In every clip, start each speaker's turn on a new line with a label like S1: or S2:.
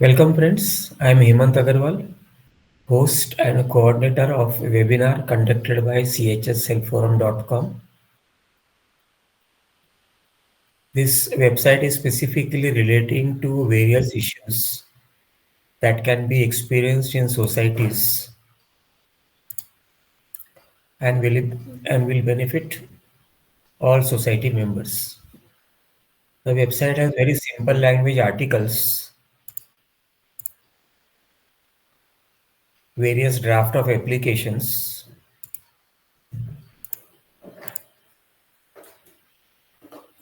S1: Welcome friends, I am Hemant Agarwal, host and coordinator of a webinar conducted by chscellforum.com. This website is specifically relating to various issues that can be experienced in societies and will benefit all society members. The website has very simple language articles, various draft of applications,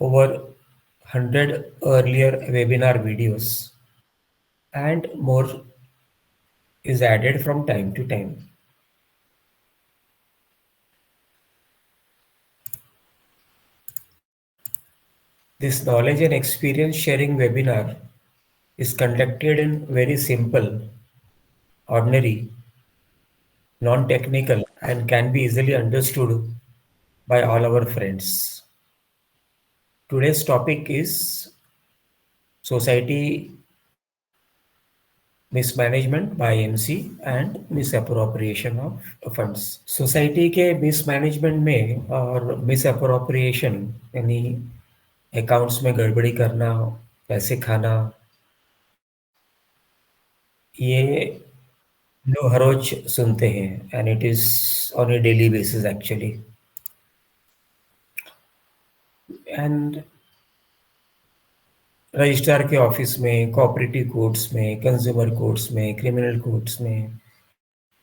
S1: over 100 earlier webinar videos, and more is added from time to time. This knowledge and experience sharing webinar is conducted in very simple, ordinary, non-technical, and can be easily understood by all our friends. Today's topic is society mismanagement by MC and misappropriation of funds. Society के mismanagement में और misappropriation यानी accounts में गड़बड़ी करना, पैसे खाना, ये लोग हर रोज सुनते हैं and it is on A daily basis actually and registrar के ऑफिस में, कोऑपरेटिव कोर्ट्स में, कंज्यूमर कोर्ट्स में, क्रिमिनल कोर्ट्स में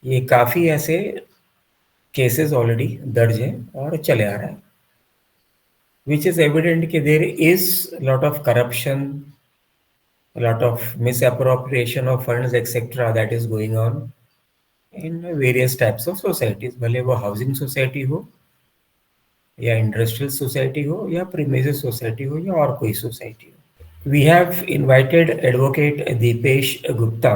S1: ये काफ़ी ऐसे केसेस ऑलरेडी दर्ज है और चले आ रहा है विच इज़ एविडेंट कि there is lot of corruption, lot of misappropriation of funds etcetera that is going on in various types of societies, भले वो हाउसिंग सोसाइटी हो या इंडस्ट्रियल सोसाइटी हो या प्रीमिसेस सोसाइटी हो या और कोई सोसाइटी हो. We have invited advocate Deepesh Gupta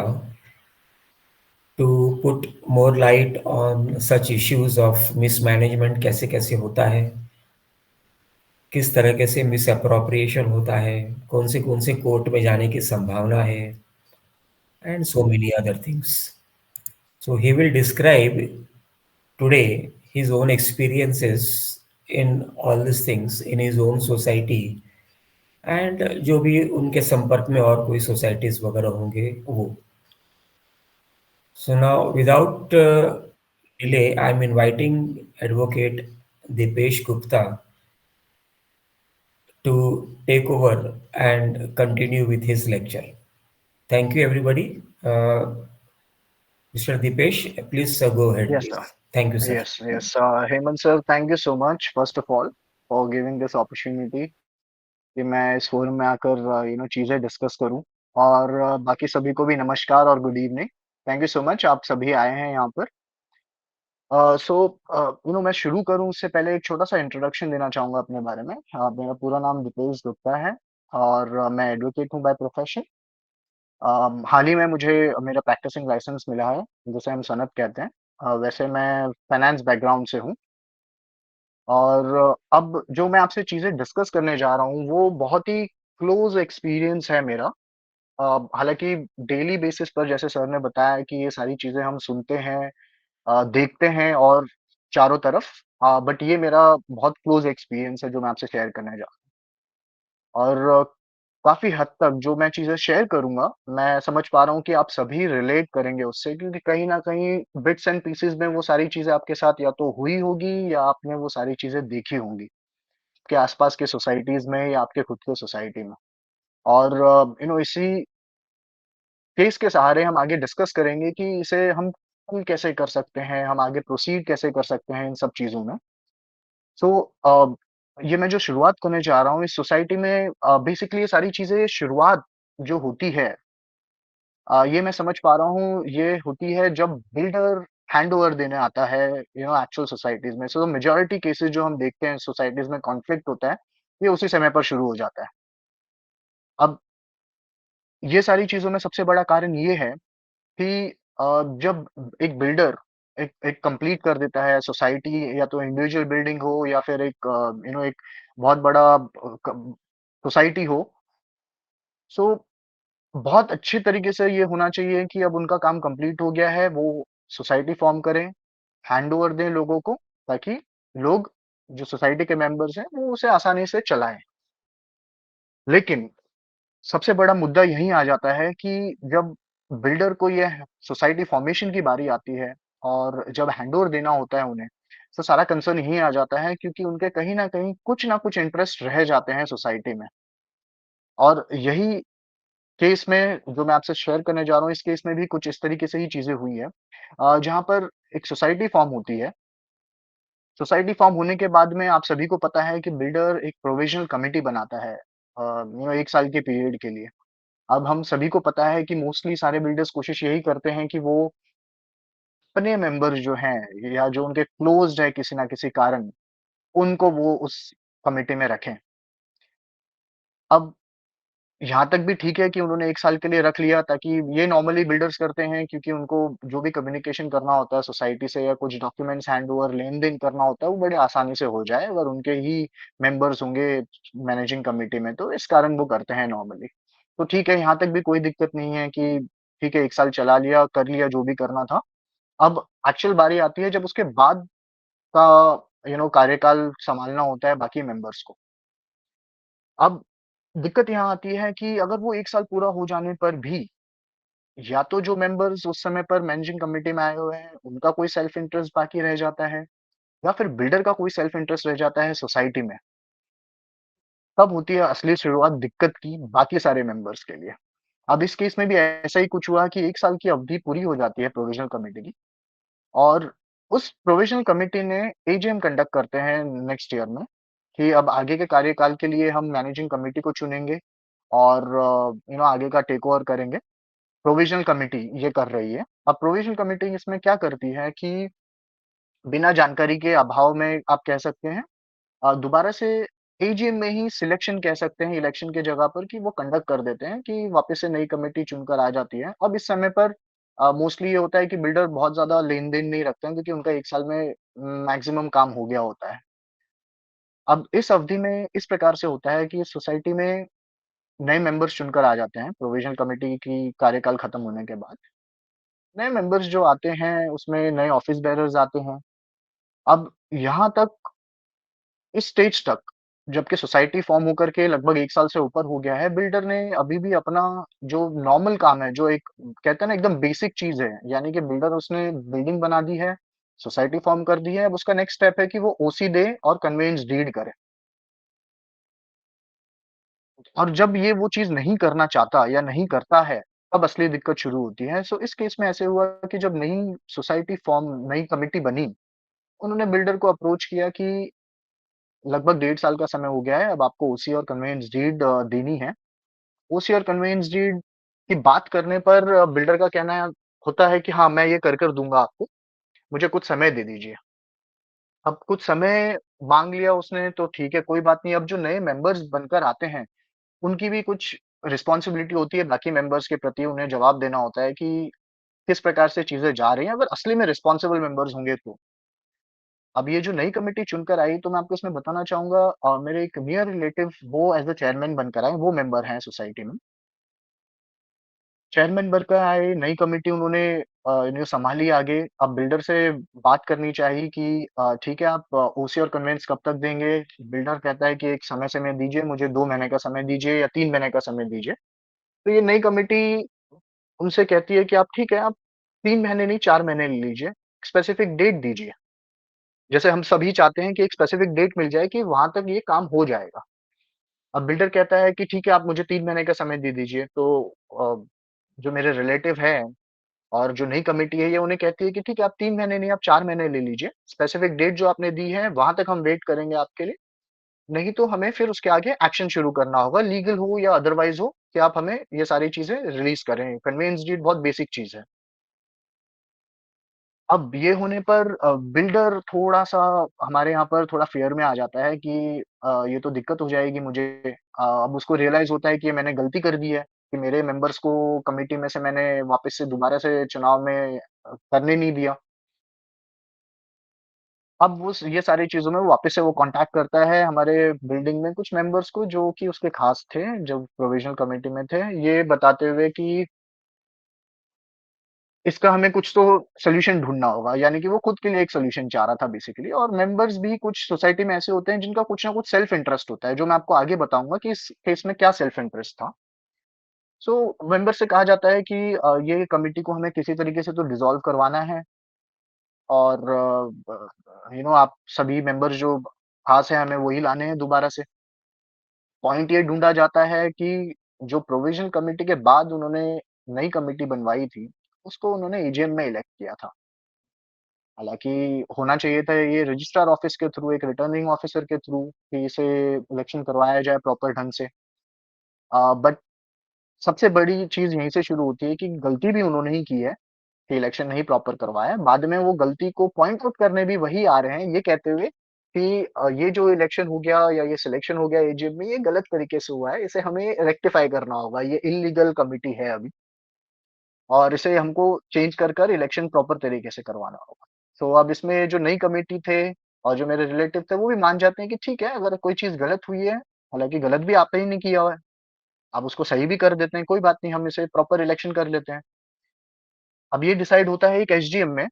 S1: to put more light on such issues of mismanagement, कैसे कैसे होता है, किस तरह से मिसअप्रोप्रिएशन होता है, कौन से कोर्ट में जाने की संभावना है, and so many other things. So he will describe today his own experiences in all these things in his own society and जो भी उनके संपर्क में और कोई सोसाइटीज वगैरह होंगे वो. So now without delay I am inviting advocate Dipesh Gupta to take over and continue with his lecture. Thank you, everybody. Mr. Dipesh, please go ahead,
S2: Yes, sir.
S1: please. Thank you, sir.
S2: Yes. Hemant sir, thank you so much, first of all, for giving this opportunity कि मैं इस forum में आकर चीजें discuss करूं और बाकी सभी को भी नमस्कार और good evening. Thank you so much, आप सभी आए हैं यहाँ पर. सो मैं शुरू करूं उससे पहले एक छोटा सा इंट्रोडक्शन देना चाहूंगा अपने बारे में. मेरा पूरा नाम दीपेश गुप्ता है और मैं एडवोकेट हूं बाय प्रोफेशन. हाल ही में मुझे मेरा प्रैक्टिसिंग लाइसेंस मिला है, जिसे हम सनद कहते हैं. वैसे मैं फाइनेंस बैकग्राउंड से हूँ और अब जो मैं आपसे चीज़ें डिस्कस करने जा रहा हूँ, वो बहुत ही क्लोज़ एक्सपीरियंस है मेरा. हालाँकि डेली बेसिस पर जैसे सर ने बताया कि ये सारी चीज़ें हम सुनते हैं, देखते हैं और चारों तरफ, बट ये मेरा बहुत क्लोज़ एक्सपीरियंस है जो मैं आपसे शेयर करने जा. और काफ़ी हद तक जो मैं चीज़ें शेयर करूँगा, मैं समझ पा रहा हूँ कि आप सभी रिलेट करेंगे उससे, क्योंकि कहीं न कहीं बिट्स एंड पीसेज़ में वो सारी चीज़ें आपके साथ या तो हुई होगी या आपने वो सारी चीज़ें देखी होंगी, आपके आस-पास के सोसाइटीज़ में या आपके खुद के सोसाइटी में. और इसी केस के सहारे हम आगे डिस्कस करेंगे कि इसे हम कैसे कर सकते हैं, हम आगे प्रोसीड कैसे कर सकते हैं इन सब चीज़ों में. सो ये मैं जो शुरुआत करने जा रहा हूँ इस सोसाइटी में, बेसिकली ये सारी चीज़ें शुरुआत जो होती है, ये मैं समझ पा रहा हूँ, ये होती है जब बिल्डर हैंडओवर देने आता है एक्चुअल सोसाइटीज़ में. सो मेजॉरिटी केसेज़ जो हम देखते हैं सोसाइटीज़ में कॉन्फ्लिक्ट होता है, ये उसी समय पर शुरू हो जाता है. अब ये सारी चीज़ों में सबसे बड़ा कारण ये है कि जब एक बिल्डर एक एक कंप्लीट कर देता है सोसाइटी, या तो इंडिविजुअल बिल्डिंग हो या फिर एक एक बहुत बड़ा सोसाइटी हो. सो बहुत अच्छी तरीके से ये होना चाहिए कि अब उनका काम कंप्लीट हो गया है, वो सोसाइटी फ़ॉर्म करें, हैंडओवर दें लोगों को, ताकि लोग जो सोसाइटी के मेंबर्स हैं, वो उसे आसानी से चलाएँ। लेकिन सबसे बड़ा मुद्दा यहीं आ जाता है कि जब बिल्डर को यह सोसाइटी फ़ॉर्मेशन की बारी आती है और जब हैंडओवर देना होता है उन्हें, तो सारा कंसर्न यहीं आ जाता है क्योंकि उनके कहीं न कहीं कुछ न कुछ इंटरेस्ट रह जाते हैं सोसाइटी में। और यही केस में जो मैं आपसे शेयर करने जा रहा हूँ, इस केस में भी कुछ इस तरीके से ही चीज़ें हुई हैं। जहाँ पर एक सोसाइटी फ़ॉर्म होती है। सोसाइटी फ़ॉर्म होने के बाद में आप सभी को पता है कि बिल्डर एक प्रोविज़नल कमिटी बनाता है 1 साल के पीरियड के लिए। अब हम सभी को पता है कि मोस्टली सारे बिल्डर्स कोशिश यही करते हैं कि वो अपने मेंबर्स जो हैं या जो उनके क्लोज़्ड है किसी न किसी कारण, उनको वो उस कमिटी में रखें। अब यहाँ तक भी ठीक है कि उन्होंने 1 साल के लिए रख लिया ताकि ये नॉर्मली बिल्डर्स करते हैं क्योंकि उनको जो भी कम्युनिकेशन करना होता है सोसाइटी से या कुछ डॉक्यूमेंट्स हैंडओवर लेन-देन करना होता है, वो बड़े आसानी से हो जाए अगर उनके ही मेंबर्स होंगे मैनेजिंग कमिटी में, तो इस कारण वो करते हैं नॉर्मली। तो ठीक है, यहाँ तक भी कोई दिक्कत नहीं है कि ठीक है 1 साल चला लिया, कर लिया जो भी करना था। अब एक्चुअल बारी आती है जब उसके बाद का कार्यकाल सँभालना होता है बाकी मेंबर्स को। अब दिक्कत यहाँ आती है कि अगर वो 1 साल पूरा हो जाने पर भी या तो जो मेंबर्स उस समय पर मैनेजिंग कमिटी में आए हुए हैं, उनका कोई सेल्फ इंटरेस्ट बाकी रह जाता है या फिर बिल्डर का कोई सेल्फ इंटरेस्ट रह जाता है सोसाइटी में। तब होती है असली शुरुआत दिक्कत की बाकी सारे मेंबर्स के लिए। अब इस केस में भी ऐसा ही कुछ हुआ कि 1 साल की अवधि पूरी हो जाती है प्रोविज़नल कमिटी की और उस प्रोविज़नल कमिटी ने एजीएम कंडक्ट करते हैं नेक्स्ट ईयर में कि अब आगे के कार्यकाल के लिए हम मैनेजिंग कमिटी को चुनेंगे और आगे का टेक ओवर करेंगे। प्रोविज़नल कमिटी ये कर रही है। अब प्रोविज़नल कमिटी इसमें क्या करती है कि बिना जानकारी के अभाव में आप कह सकते हैं दोबारा से एजीएम में ही सिलेक्शन कह सकते हैं इलेक्शन की जगह पर कि वो कंडक्ट कर देते हैं कि वापस से नई कमिटी चुनकर आ जाती है। अब इस समय पर मोस्टली ये होता है कि बिल्डर बहुत ज़्यादा लेन-देन नहीं रखते हैं क्योंकि उनका 1 साल में मैक्सिमम काम हो गया होता है। अब इस अवधि में इस प्रकार से होता है कि सोसाइटी में नए मेंबर्स चुनकर आ जाते हैं प्रोविज़नल कमिटी की कार्यकाल खत्म होने के बाद। नए मेंबर्स जो आते हैं उसमें नए ऑफिस बेयरर्स आते हैं। अब यहाँ तक इस स्टेज तक जबकि सोसाइटी फॉर्म होकर के लगभग 1 साल से ऊपर हो गया है, बिल्डर ने अभी भी अपना जो नॉर्मल काम है, जो एक कहते हैं ना एकदम बेसिक चीज़ है, यानी कि बिल्डर उसने बिल्डिंग बना दी है, सोसाइटी फॉर्म कर दी है, अब उसका नेक्स्ट स्टेप है कि वो ओसी दे और कन्वेयंस डीड करे। और जब ये वो चीज़ नहीं करना चाहता या नहीं करता है, तब असली दिक्कत शुरू होती है। सो इस केस में ऐसे हुआ कि जब नई सोसाइटी फॉर्म नई कमिटी बनी, उन्होंने बिल्डर को अप्रोच किया कि लगभग 1.5 साल का समय हो गया है, अब आपको ओसी और कन्वेयंस डीड देनी है। ओसी और कन्वेयंस डीड की बात करने पर बिल्डर का कहना होता है कि हाँ, मैं ये कर दूँगा आपको, मुझे कुछ समय दे दीजिए। अब कुछ समय माँग लिया उसने तो ठीक है, कोई बात नहीं, अब जो नए मेंबर्स बनकर आते हैं, उनकी भी कुछ रिस्पॉन्सिबिलिटी होती है बाकी मेंबर्स के प्रति, उन्हें जवाब देना होता है कि किस प्रकार से चीज़ें जा रही हैं, अगर असली में रिस्पॉन्सिबल मेंबर्स होंगे तो। अब ये जो नई कमिटी चुनकर आई तो मैं आपको इसमें बताना चाहूँगा मेरे एक नियर रिलेटिव वो एज़ अ चेयरमैन बनकर आए, वो मेंबर हैं सोसाइटी में। चेयरमैन बनकर आए, नई कमिटी उन्होंने सँभाली आगे। अब बिल्डर से बात करनी चाहिए कि ठीक है आप ओसी और कन्वेंस कब तक देंगे? बिल्डर कहता है कि एक समय दीजिए, मुझे 2 महीने का समय दीजिए या 3 महीने का समय दीजिए। तो ये नई कमिटी उनसे कहती है कि आप ठीक है, आप 3 महीने नहीं 4 महीने ले लीजिए, स्पेसिफिक डेट दीजिए। जैसे हम सभी चाहते हैं कि एक स्पेसिफिक डेट मिल जाए कि वहाँ तक ये काम हो जाएगा। अब बिल्डर कहता है कि ठीक है, आप मुझे 3 महीने का समय दे दीजिए। तो जो मेरे रिलेटिव हैं और जो नई कमिटी है, ये उन्हें कहती है कि ठीक है, आप 3 महीने नहीं, आप 4 महीने ले लीजिए। स्पेसिफिक डेट जो आपने दी है, वहाँ तक हम वेट करेंगे आपके लिए। नहीं तो हमें फिर उसके आगे एक्शन शुरू करना होगा, लीगल हो या अदरवाइज़ हो, कि आप हमें ये सारी चीज़ें रिलीज़ करें। कन्वेयंस डीड बहुत बेसिक चीज़ है। अब ये होने पर बिल्डर थोड़ा-सा हमारे यहाँ पर थोड़ा फ़ियर में आ जाता है कि ये तो दिक्कत हो जाएगी मुझे। अब उसको रियलाइज़ होता है कि ये मैंने गलती कर दी है, कि मेरे मेंबर्स को कमिटी में से मैंने वापस से दोबारा से चुनाव में करने नहीं दिया। अब ये सारी चीज़ों में वो वापस से वो कॉन्टैक्ट करता है हमारे बिल्डिंग में कुछ मेंबर्स को जो कि उसके खास थे, जो प्रोविज़नल कमिटी में थे, ये बताते हुए कि इसका हमें कुछ तो सॉल्यूशन ढूँढना होगा। यानी कि वो खुद के लिए एक सॉल्यूशन चाह रहा था बेसिकली, और मेंबर्स भी कुछ सोसाइटी में ऐसे होते हैं जिनका कुछ ना कुछ सेल्फ इंटरेस्ट होता है, जो मैं आपको आगे बताऊँगा कि इस केस में क्या सेल्फ इंटरेस्ट था। सो मेंबर से कहा जाता है कि ये कमिटी को हमें किसी तरीके से तो डिसॉल्व करवाना है, और आप सभी मेंबर जो खास हैं हमें वही लाने हैं दोबारा से। पॉइंट ये ढूँढा जाता है कि जो प्रोविज़नल कमिटी के बाद उन्होंने नई कमिटी बनवाई थी, उसको उन्होंने एजीएम में इलेक्ट किया था। हालाँकि होना चाहिए था ये रजिस्ट्रार ऑफ़िस के थ्रू, एक रिटर्निंग ऑफ़िसर के थ्रू, कि इसे इलेक्शन करवाया जाए प्रॉपर ढंग से। बट सबसे बड़ी चीज़ यहीं से शुरू होती है कि गलती भी उन्होंने ही की है, कि इलेक्शन नहीं प्रॉपर करवाया। बाद में वो गलती को पॉइंट आउट करने भी वही आ रहे हैं, ये कहते हुए कि ये जो इलेक्शन हो गया या ये सिलेक्शन हो गया एजीएम में, ये गलत तरीके से हुआ है, इसे हमें रेक्टिफ़ाई करना होगा, ये इल्लीगल कमिटी है अभी, और इसे हमको चेंज कर इलेक्शन प्रॉपर तरीके से करवाना होगा। तो अब इसमें जो नई कमिटी थे और जो मेरे रिलेटिव थे, वो भी मान जाते हैं कि ठीक है, अगर कोई चीज़ गलत हुई है, हालाँकि गलत भी आपने ही नहीं किया हुआ है, आप उसको सही भी कर देते हैं, कोई बात नहीं, हम इसे प्रॉपर इलेक्शन कर लेते हैं। अब ये डिसाइड होता है एक एसडीएम में,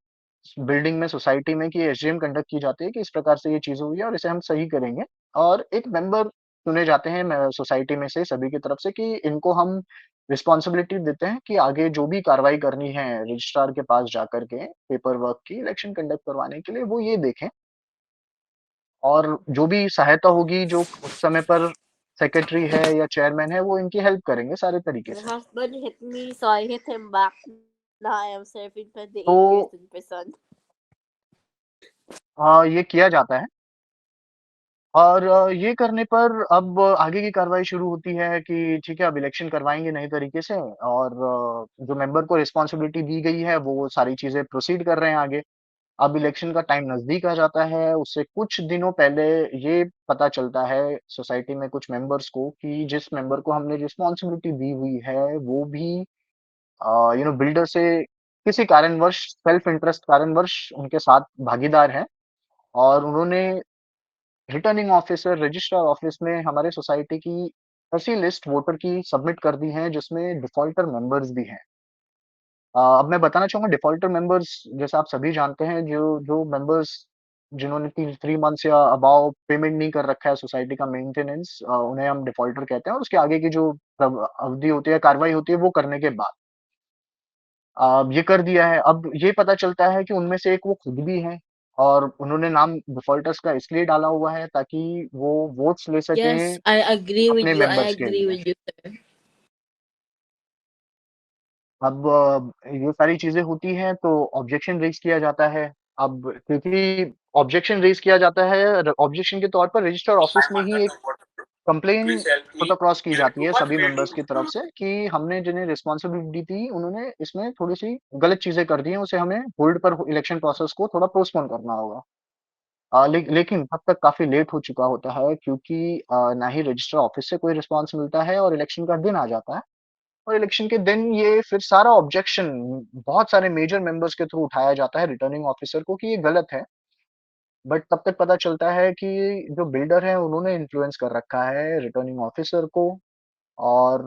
S2: बिल्डिंग में, सोसाइटी में, कि एसडीएम कंडक्ट की जाती है कि इस प्रकार से ये चीज़ हुई है और इसे हम सही करेंगे। और एक मेंबर चुने जाते हैं सोसाइटी में से सभी की तरफ से, कि इनको हम रिस्पॉन्सिबिलिटी देते हैं कि आगे जो भी कार्रवाई करनी है रजिस्ट्रार के पास जाकर के पेपर वर्क की इलेक्शन कंडक्ट करवाने के लिए, वो ये देखें, और जो भी सहायता होगी, जो उस समय पर सेक्रेटरी है या चेयरमैन है, वो इनकी हेल्प करेंगे सारे तरीके
S3: My
S2: से।
S3: husband hit me, so I hit him back. Now I am serving 28 years
S2: तो
S3: in prison.
S2: ये किया जाता है, और ये करने पर अब आगे की कार्रवाई शुरू होती है कि ठीक है, अब इलेक्शन करवाएँगे नए तरीके से, और जो मेंबर को रिस्पॉन्सिबिलिटी दी गई है, वो सारी चीज़ें प्रोसीड कर रहे हैं आगे। अब इलेक्शन का टाइम नज़दीक आ जाता है, उससे कुछ दिनों पहले ये पता चलता है सोसाइटी में कुछ मेंबर्स को कि जिस मेंबर को हमने रिस्पॉन्सिबिलिटी दी हुई है, वो भी बिल्डर से किसी कारणवश, सेल्फ इंटरेस्ट कारणवश उनके साथ भागीदार हैं, और उन्होंने रिटर्निंग ऑफिसर, रजिस्ट्रार ऑफिस में हमारे सोसाइटी की ऐसी लिस्ट वोटर की सबमिट कर दी है जिसमें डिफॉल्टर मेंबर्स भी हैं। अब मैं बताना चाहूँगा, डिफॉल्टर मेंबर्स जैसा आप सभी जानते हैं, जो जो मेंबर्स जिन्होंने 3 मंथ्स या अबाव पेमेंट नहीं कर रखा है सोसाइटी का मेंटेनेंस, उन्हें हम डिफॉल्टर कहते हैं, और उसके आगे की जो अवधि होती है, कार्रवाई होती है, वो करने के बाद ये कर दिया है। अब ये पता चलता है कि उनमें से एक वो खुद भी हैं, और उन्होंने नाम डिफॉल्टर्स का इसलिए डाला हुआ है ताकि वो वोट्स ले
S3: Yes,
S2: सकें
S3: I agree with
S2: अपने
S3: you. I
S2: मेंबर्स के
S3: agree
S2: लिए।
S3: with you, sir.
S2: अब ये सारी चीज़ें होती हैं तो ऑब्जेक्शन रेज़ किया जाता है। अब क्योंकि ऑब्जेक्शन रेज़ किया जाता है, ऑब्जेक्शन के तौर पर रजिस्टर ऑफिस में ही एक कंप्लेन पुट अक्रॉस की जाती है सभी मेंबर्स की तरफ से कि हमने जिन्हें रिस्पॉन्सिबिलिटी दी, उन्होंने इसमें थोड़ी-सी गलत चीज़ें कर दी हैं, उसे हमें होल्ड पर इलेक्शन प्रोसेस को थोड़ा पोस्टपोन करना होगा। लेकिन तब तक काफ़ी लेट हो चुका होता है, क्योंकि ना ही रजिस्टर ऑफिस से कोई रिस्पॉन्स मिलता है, और इलेक्शन का दिन आ जाता है, और इलेक्शन के दिन ये फिर सारा ऑब्जेक्शन बहुत सारे मेजर मेंबर्स के थ्रू उठाया जाता है रिटर्निंग ऑफिसर को कि ये गलत है। बट तब तक पता चलता है कि जो बिल्डर हैं उन्होंने इन्फ्लुएंस कर रखा है रिटर्निंग ऑफिसर को, और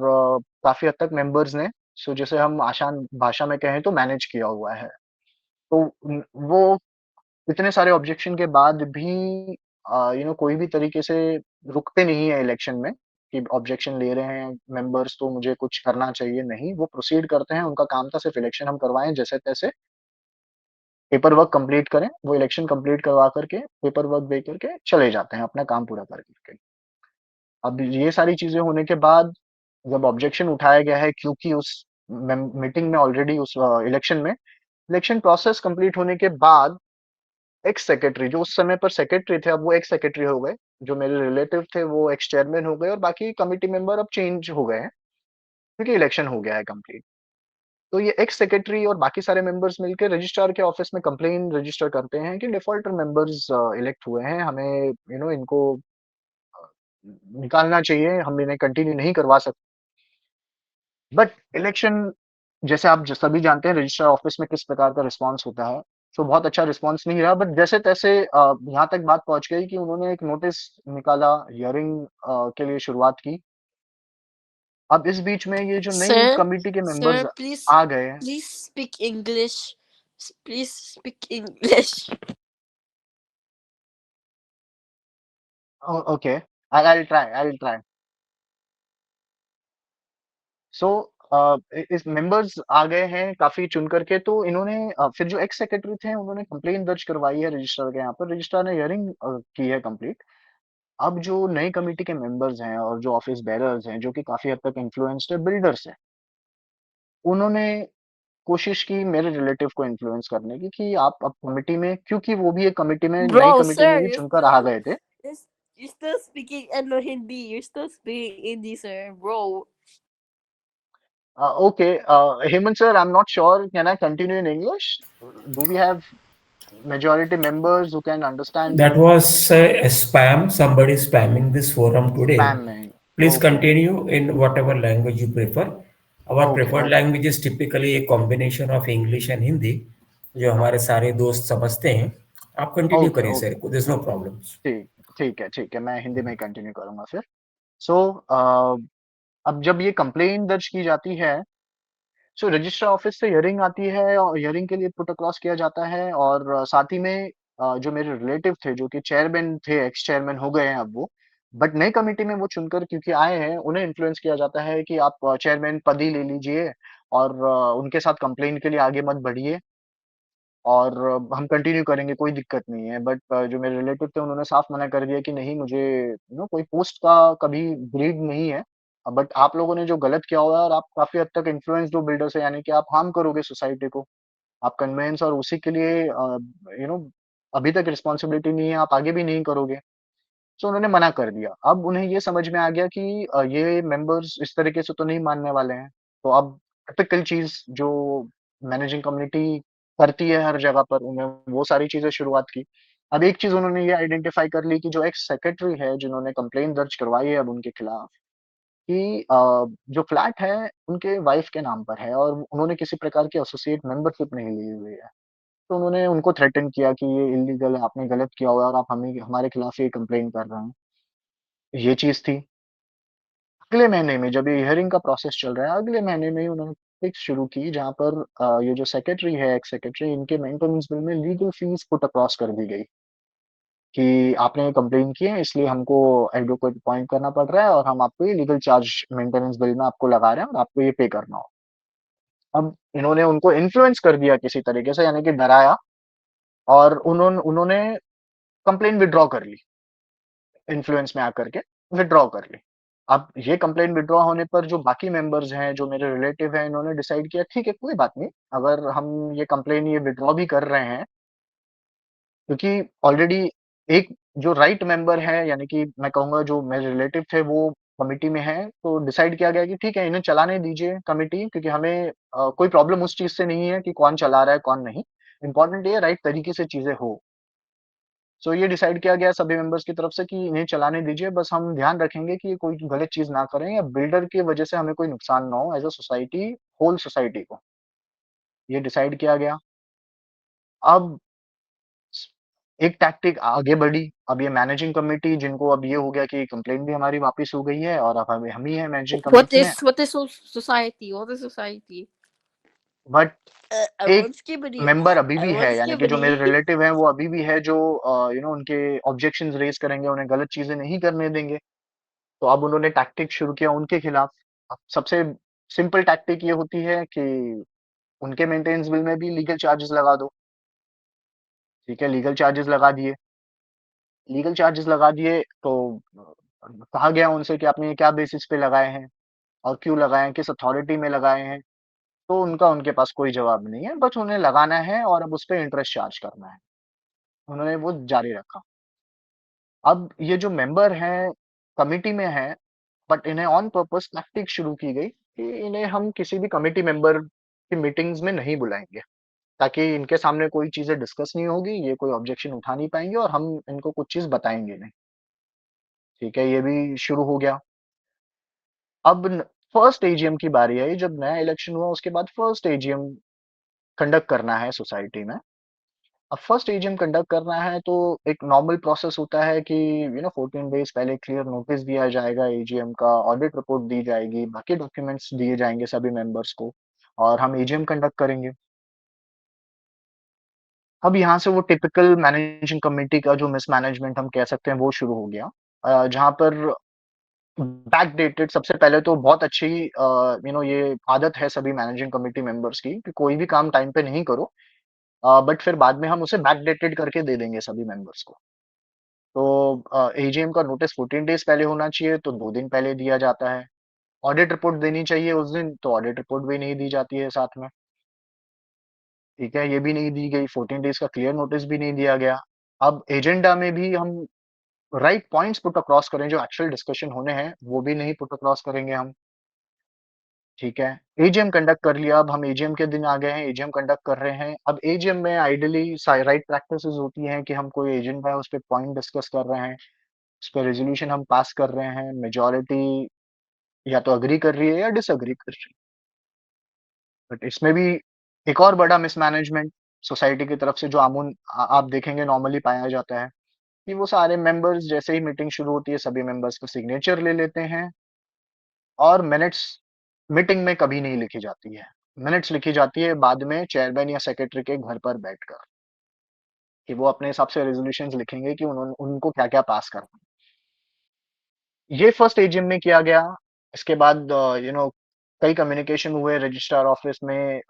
S2: काफ़ी हद तक मेंबर्स ने, जिसे हम आसान भाषा में कहें तो मैनेज किया हुआ है। तो वो इतने सारे ऑब्जेक्शन के बाद भी कोई भी तरीके से रुकते नहीं है इलेक्शन में, कि ऑब्जेक्शन ले रहे हैं मेंबर्स तो मुझे कुछ करना चाहिए, नहीं, वो प्रोसीड करते हैं, उनका काम था सिर्फ इलेक्शन हम करवाएँ जैसे-तैसे, पेपर वर्क कंप्लीट करें, वो इलेक्शन कंप्लीट करवा कर के, पेपर वर्क दे कर के चले जाते हैं अपना काम पूरा कर कर के। अब ये सारी चीज़ें होने के बाद जब ऑब्जेक्शन उठाया गया है, क्योंकि उस मीटिंग में ऑलरेडी उस इलेक्शन में, इलेक्शन प्रोसेस कंप्लीट होने के बाद एक्स सेक्रेटरी, जो उस समय पर सेक्रेटरी थे, अब वो एक्स सेक्रेटरी हो गए। जो मेरे रिलेटिव थे, वो एक्स चेयरमैन हो गए, और बाकी कमिटी मेंबर अब चेंज हो गए हैं, क्योंकि इलेक्शन हो गया है कंप्लीट। तो ये एक्स सेक्रेटरी और बाकी सारे मेंबर्स मिलके रजिस्ट्रार के ऑफिस में कंप्लेन रजिस्टर करते हैं कि डिफॉल्टर मेंबर्स इलेक्ट हुए हैं, हमें इनको निकालना चाहिए, हम इन्हें कंटिन्यू नहीं करवा सकते। बट इलेक्शन, जैसे आप सभी जानते हैं रजिस्ट्रार ऑफिस में किस प्रकार का रिस्पॉन्स होता है। सो बहुत अच्छा रिस्पॉन्स नहीं रहा, बट जैसे-तैसे यहाँ तक बात पहुँच गई कि उन्होंने एक नोटिस निकाला, हियरिंग के लिए शुरुआत की। अब इस बीच में ये जो नई
S3: Sir,
S2: कमिटी के मेंबर्स
S3: sir, please,
S2: आ गए हैं।
S3: please speak English. Please speak English.
S2: Okay, I will try. So इस मेंबर्स आ गए हैं काफ़ी चुन करके, तो इन्होंने फिर जो एक्स सेक्रेटरी थे उन्होंने कंप्लेंट दर्ज करवाई है रजिस्ट्रार के यहाँ पर। रजिस्ट्रार ने हियरिंग की है कंप्लीट। अब जो नई कमिटी के मेंबर्स हैं और जो ऑफिस बेरर्स हैं, जो कि काफ़ी हद तक इन्फ्लुएंस्ड बिल्डर्स हैं, उन्होंने कोशिश की मेरे रिलेटिव को इन्फ्लुएंस करने की कि आप अब कमिटी में, क्योंकि वो भी एक कमिटी में, नई
S3: Bro,
S2: कमिटी में
S3: sir,
S2: भी चुनकर आ गए थे।
S3: you're still speaking Hindi. You're still speaking Hindi, sir, bro.
S2: Okay, Hemant sir, I am not sure, can I continue in English? Do we have majority members who can understand
S1: That was a spam, somebody spamming this forum today.
S2: spamming?
S1: Please
S2: Okay,
S1: continue in whatever language you prefer. Our
S2: okay,
S1: preferred
S2: okay,
S1: language is typically a combination of English and Hindi, जो हमारे
S2: okay,
S1: सारे दोस्त समझते हैं। आप continue
S2: okay,
S1: करिए sir,
S2: okay.
S1: There is no problems.
S2: ठीक ठीक है, मैं हिंदी में कंटिन्यू करूंगा फिर। सो अब जब ये कंप्लेन दर्ज की जाती है, सो रजिस्ट्रार ऑफिस से हियरिंग आती है और हियरिंग के लिए पुट अक्रॉस किया जाता है, और साथ ही में जो मेरे रिलेटिव थे, जो कि चेयरमैन थे, एक्स चेयरमैन हो गए हैं अब वो, बट नई कमिटी में वो चुनकर क्योंकि आए हैं, उन्हें इन्फ्लुएंस किया जाता है कि आप चेयरमैन पद ही ले लीजिए, और उनके साथ कंप्लेन के लिए आगे मत बढ़िए, और हम कंटिन्यू करेंगे, कोई दिक्कत नहीं है। बट जो मेरे रिलेटिव थे उन्होंने साफ मना कर दिया कि नहीं, मुझे कोई पोस्ट का कभी ग्रीड नहीं है। बट आप लोगों ने जो गलत किया हुआ है, और आप काफ़ी हद तक इन्फ्लुएंस्ड हो बिल्डर से, यानी कि आप हार्म करोगे सोसाइटी को। आप कन्वेंस और उसी के लिए यू नो अभी तक रिस्पॉन्सिबिलिटी नहीं है, आप आगे भी नहीं करोगे। सो उन्होंने मना कर दिया। अब उन्हें ये समझ में आ गया कि ये मेंबर्स इस तरीके से तो नहीं मानने वाले हैं। तो अब टिपिकल चीज़ जो मैनेजिंग कम्युनिटी करती है हर जगह पर, उन्हें वो सारी चीज़ें शुरुआत की। अब एक चीज़ उन्होंने ये आइडेंटिफ़ाई कर ली कि जो एक्स सेक्रेटरी है, जिन्होंने कंप्लेंट दर्ज करवाई है अब उनके खिलाफ, कि जो फ्लैट है उनके वाइफ के नाम पर है, और उन्होंने किसी प्रकार की एसोसिएट मेंबरशिप नहीं ली हुई है। तो उन्होंने उनको थ्रेटन किया कि ये इल्लीगल है, आपने गलत किया हुआ है, और आप हमारे खिलाफ ये कंप्लेंट कर रहे हैं। ये चीज़ थी। अगले महीने में जब ये हियरिंग का प्रोसेस चल रहा है, अगले महीने में ही उन्होंने फिक्स शुरू की, जहाँ पर ये जो सेक्रेटरी है, एक्स सेक्रेटरी, इनके मेंटेनेंस बिल में लीगल फीस पुट अक्रॉस कर दी गई कि आपने कंप्लेन की है, इसलिए हमको एडवोकेट अपॉइंट करना पड़ रहा है, और हम आपको ये लीगल चार्ज मेंटेनेंस बिल में आपको लगा रहे हैं, और आपको ये पे करना हो। अब इन्होंने उनको इन्फ्लुएंस कर दिया किसी तरीके से, यानी कि डराया, और उन्होंने कंप्लेन विथड्रॉ कर ली, इन्फ्लुएंस में आकर के विथड्रॉ कर ली। अब ये कंप्लेंट विथड्रॉ होने पर जो बाकी मेंबर्स हैं, जो मेरे रिलेटिव हैं, इन्होंने डिसाइड किया ठीक है, कोई बात नहीं, अगर हम ये कंप्लेन ये विथड्रॉ भी कर रहे हैं, क्योंकि ऑलरेडी एक जो राइट मेंबर है, यानी कि मैं कहूँगा जो मेरे रिलेटिव थे वो कमिटी में हैं, तो डिसाइड किया गया कि ठीक है, इन्हें चलाने दीजिए कमिटी, क्योंकि हमें कोई प्रॉब्लम उस चीज़ से नहीं है कि कौन चला रहा है, कौन नहीं। इम्पोर्टेंट ये है राइट तरीके से चीज़ें हो। सो ये डिसाइड किया गया सभी मेंबर्स की तरफ से कि इन्हें चलाने दीजिए, बस हम ध्यान रखेंगे कि ये कोई गलत चीज़ ना करें, या बिल्डर की वजह से हमें कोई नुकसान ना हो as a society, whole society को। ये डिसाइड किया गया। अब स एक टैक्टिक आगे बढ़ी। अब ये मैनेजिंग कमिटी, जिनको अब ये हो गया कि कंप्लेंट भी हमारी वापस हो गई है, और अब हम ही हैं मैनेजिंग कमिटी में।
S3: Society? What is society?
S2: But एक
S3: Everyone's skibidi.
S2: मेंबर अभी भी है,
S3: Everyone's
S2: यानी कि जो मेरे
S3: skibidi.
S2: रिलेटिव हैं वो अभी भी है, जो उनके ऑब्जेक्शंस रेज़ करेंगे, उन्हें गलत चीज़ें नहीं करने देंगे। तो अब उन्होंने टैक्टिक शुरू किया उनके खिलाफ। अब सबसे सिंपल टैक्टिक ये होती है कि उनके मेंटेनेंस बिल में भी लीगल चार्जेस लगा दो। ठीक है, लीगल चार्जेस लगा दिए। लीगल चार्जेस लगा दिए, तो कहा गया उनसे कि आपने ये क्या बेसिस पे लगाए हैं, और क्यों लगाए हैं, किस अथॉरिटी में लगाए हैं? तो उनके पास कोई जवाब नहीं है, बस उन्हें लगाना है और अब उसपे इंटरेस्ट चार्ज करना है। उन्होंने वो जारी रखा। अब ये जो मेंबर हैं, कमिटी में हैं, बट इन्हें ऑन पर्पस टैक्टिक शुरू की गई कि इन्हें हम किसी भी कमिटी मेंबर की मीटिंग्स में नहीं बुलाएँगे, ताकि इनके सामने कोई चीज़ें डिस्कस नहीं होगी, ये कोई ऑब्जेक्शन उठा नहीं पाएँगे, और हम इनको कुछ चीज़ बताएँगे नहीं। ठीक है, ये भी शुरू हो गया। अब न फर्स्ट एजीएम की बारी आई, जब नया इलेक्शन हुआ उसके बाद फर्स्ट एजीएम कंडक्ट करना है सोसाइटी में। अब फर्स्ट एजीएम कंडक्ट करना है तो एक नॉर्मल प्रोसेस होता है कि 14 डेज पहले क्लियर नोटिस दिया जाएगा एजीएम का, ऑडिट रिपोर्ट दी जाएगी, बाकी डॉक्यूमेंट्स दिए जाएंगे सभी मेंबर्स को और हम एजीएम कंडक्ट करेंगे। अब यहाँ से वो टिपिकल मैनेजिंग कमिटी का जो मिसमैनेजमेंट हम कह सकते हैं वो शुरू हो गया। जहाँ पर बैक डेटेड सबसे पहले तो बहुत अच्छी ये आदत है सभी मैनेजिंग कमिटी मेंबर्स की कि कोई भी काम टाइम पे नहीं करो, बट फिर बाद में हम उसे बैक डेटेड करके दे देंगे सभी मेंबर्स को। तो एजीएम का नोटिस 14 डेज पहले होना चाहिए तो 2 दिन पहले दिया जाता है। ऑडिट रिपोर्ट देनी चाहिए उस दिन तो ऑडिट रिपोर्ट भी नहीं दी जाती है साथ में। ठीक है, ये भी नहीं दी गई, 14 डेज का क्लियर नोटिस भी नहीं दिया गया। अब एजेंडा में भी हम राइट पॉइंट्स पुट अक्रॉस करें, जो एक्चुअल डिस्कशन होने हैं, वो भी नहीं पुट अक्रॉस करेंगे हम। ठीक है, एजीएम कंडक्ट कर लिया, अब हम एजीएम के दिन आ गए हैं, एजीएम कंडक्ट कर रहे हैं। अब एजीएम में आइडियली राइट प्रैक्टिसेस होती हैं कि हम कोई एजेंडा है, उस पे पॉइंट डिस्कस कर रहे हैं, उस पे रेज़ोल्यूशन हम पास कर रहे हैं, मेजॉरिटी या तो एग्री कर रही है या डिसएग्री कर रही है। बट इसमें भी एक और बड़ा मिसमैनेजमेंट सोसाइटी की तरफ से जो आप देखेंगे नॉर्मली पाया जाता है कि वो सारे मेंबर्स जैसे ही मीटिंग शुरू होती है सभी मेंबर्स का सिग्नेचर ले लेते हैं और मिनट्स मीटिंग में कभी नहीं लिखी जाती है। मिनट्स लिखी जाती है बाद में चेयरमैन या सेक्रेटरी के घर पर बैठकर कि वो अपने हिसाब से रेज़ोल्यूशंस लिखेंगे कि उन्होंने उनको क्या-क्या पास करना है। ये फर्स्ट एजीएम में किया गया। इसके बाद कई कम्युनिकेशन हुए रजिस्ट्रार ऑफिस में,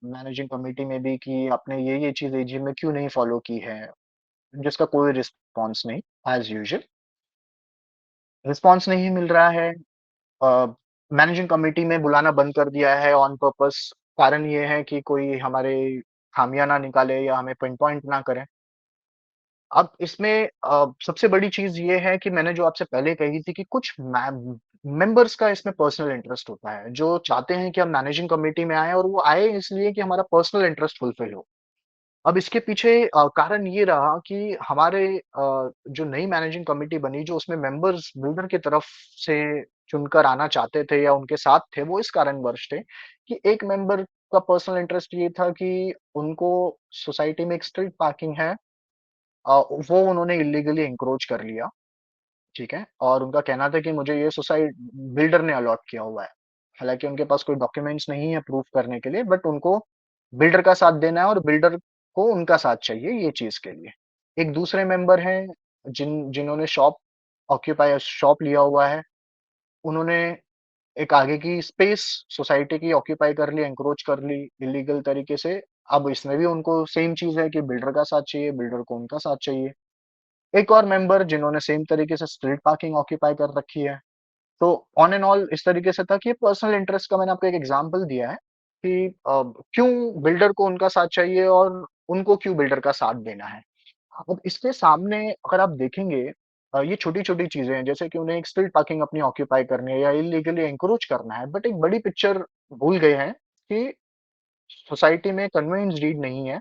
S2: मैनेजिंग कमिटी में भी कि आपने ये चीज़ एजीएम में क्यों नहीं फॉलो की है, जिसका कोई रिस्पॉन्स नहीं, एज़ यूजुअल। रिस्पॉन्स नहीं मिल रहा है। मैनेजिंग कमिटी में बुलाना बंद कर दिया है ऑन पर्पस। कारण ये है कि कोई हमारे खामियां ना निकाले या हमें पिन पॉइंट ना करे। अब इसमें सबसे बड़ी चीज ये है कि मैंने जो आपसे पहले कही थी कि कुछ मेंबर्स का इसमें पर्सनल इंटरेस्ट होता है जो चाहते हैं कि हम मैनेजिंग कमेटी में आए और वो आए इसलिए कि हमारा पर्सनल इंटरेस्ट फुलफिल हो। अब इसके पीछे कारण ये रहा कि हमारे जो नई मैनेजिंग कमिटी बनी जो उसमें मेंबर्स बिल्डर की तरफ से चुनकर आना चाहते थे या उनके साथ थे, वो इस कारणवश थे कि एक मेंबर का पर्सनल इंटरेस्ट ये था कि उनको सोसाइटी में एक स्ट्रीट पार्किंग है, वो उन्होंने इल्लीगली एंक्रोच कर लिया। ठीक है? और उनका कहना था कि मुझे ये बिल्डर ने अलॉट किया हुआ है। हालाँकि उनके पास कोई डॉक्यूमेंट्स नहीं है प्रूफ करने के लिए, बट उनको बिल्डर का साथ देना है और बिल्डर को उनका साथ चाहिए ये चीज़ के लिए। एक दूसरे मेंबर हैं जिन्होंने शॉप लिया हुआ है। उन्होंने एक आगे की स्पेस सोसाइटी की ऑक्यूपाई कर ली, एंक्रोच कर ली इल्लीगल तरीके से। अब इसमें भी उनको सेम चीज़ है कि बिल्डर का साथ चाहिए, बिल्डर को उनका साथ चाहिए। एक और मेंबर जिन्होंने सेम तरीके से स्ट्रीट पार्किंग ऑक्यूपाई कर रखी है। तो ऑन एंड ऑल इस तरीके से था कि पर्सनल इंटरेस्ट का मैंने आपको एक एग्जांपल दिया है कि क्यों बिल्डर को उनका साथ चाहिए और उनको क्यों बिल्डर का साथ देना है। अब इसके सामने अगर आप देखेंगे, ये छोटी-छोटी चीज़ें हैं जैसे कि उन्हें एक स्ट्रीट पार्किंग अपनी ऑक्यूपाई करनी है या इल्लीगली एनक्रोच करना है, बट एक बड़ी पिक्चर भूल गए हैं कि सोसाइटी में कन्वेंस डीड नहीं है,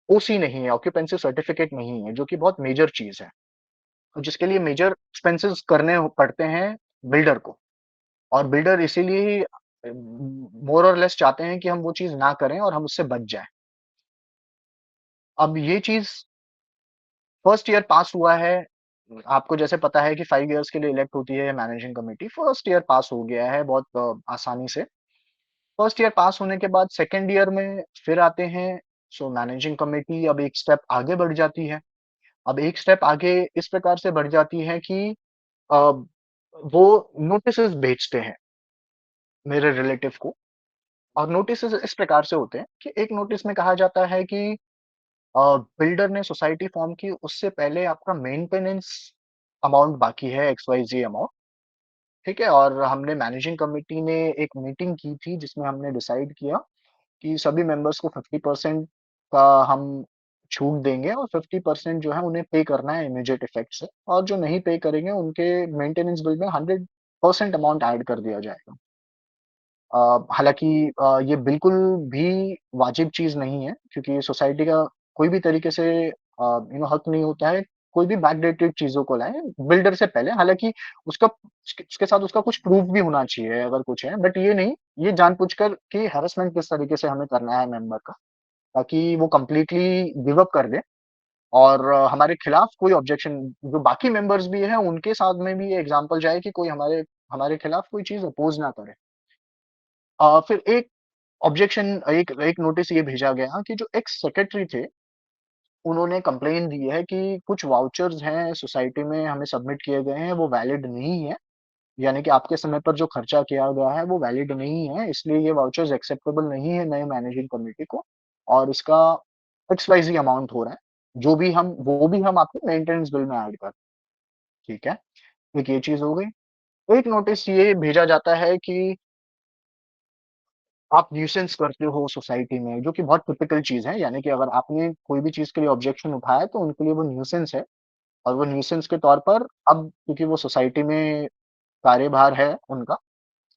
S2: ओसी नहीं है, ऑक्यूपेंसी सर्टिफिकेट नहीं है, जो कि बहुत मेजर चीज़ है। जिसके लिए मेजर एक्सपेंसेस करने पड़ते हैं बिल्डर को और बिल्डर इसीलिए ही मोर और लेस चाहते हैं कि हम वो चीज़ ना करें और हम उससे बच जाएँ। अब ये चीज़ फर्स्ट ईयर पास हुआ है। आपको जैसे पता है कि 5 इयर्स के लिए इलेक्ट होती है मैनेजिंग कमिटी। फर्स्ट ईयर पास हो गया है बहुत आसानी से। फर्स्ट ईयर पास होने के बाद सेकंड ईयर में फिर आते हैं, सो मैनेजिंग कमिटी अब एक स्टेप आगे बढ़ जाती है। अब एक स्टेप आगे इस प्रकार से बढ़ जाती है कि अ, वो नोटिसेस भेजते हैं मेरे रिलेटिव को और नोटिसेस इस प्रकार से होते हैं कि एक नोटिस में कहा जाता है कि बिल्डर ने सोसाइटी फॉर्म की उससे पहले आपका मेंटेनेंस अमाउंट बाकी है एक्स वाई जी अमाउंट। ठीक है, और हमने मैनेजिंग कमेटी ने एक मीटिंग की थी जिसमें हमने डिसाइड किया कि सभी मेंबर्स को 50% का हम छूट देंगे और 50% जो है उन्हें पे करना है इमीडिएट इफेक्ट से और जो नहीं पे करेंगे उनके मेंटेनेंस बिल में 100% अमाउंट ऐड कर दिया जाएगा। हालाँकि ये बिल्कुल भी वाजिब चीज़ नहीं है क्योंकि सोसाइटी का कोई भी तरीके से हक नहीं होता है, कोई भी बैकडेटेड चीज़ों को लाएँ बिल्डर से पहले। हालाँकि उसके साथ उसका कुछ प्रूफ भी होना चाहिए अगर कुछ है, बट ये नहीं, ये जानबूझकर कि हैरेसमेंट किस तरीके से हमें करना है मेंबर का। ताकि वो कंप्लीटली गिव अप कर दें और हमारे खिलाफ कोई ऑब्जेक्शन, जो बाकी मेंबर्स भी हैं उनके साथ में भी ये एग्जांपल जाए कि कोई हमारे हमारे खिलाफ कोई चीज़ अपोज़ ना करे। फिर एक ऑब्जेक्शन, एक एक नोटिस ये भेजा गया कि जो एक्स सेक्रेटरी थे, उन्होंने कंप्लेन दी है कि कुछ वाउचर्स हैं सोसाइटी में हमें सबमिट किए गए हैं, वो वैलिड नहीं है। यानी कि आपके समय पर जो खर्चा किया गया है वो वैलिड नहीं है, इसलिए ये वाउचर्स एक्सेप्टेबल नहीं है नए मैनेजिंग कमिटी को, और इसका एक्स वाई ज़ेड अमाउंट हो रहा है, जो भी हम वो भी हम आपको मेंटेनेंस बिल में ऐड कर, ठीक है? एक ये चीज़ हो गई। एक नोटिस ये भेजा जाता है कि आप न्यूसेंस करते हो सोसाइटी में, जो कि बहुत टिपिकल चीज़ है, यानी कि अगर आपने कोई भी चीज़ के लिए ऑब्जेक्शन उठाया तो उनके लिए वो न्यूसेंस है, और वो न्यूसेंस के तौर पर अब क्योंकि वो सोसाइटी में कार्यभार है उनका,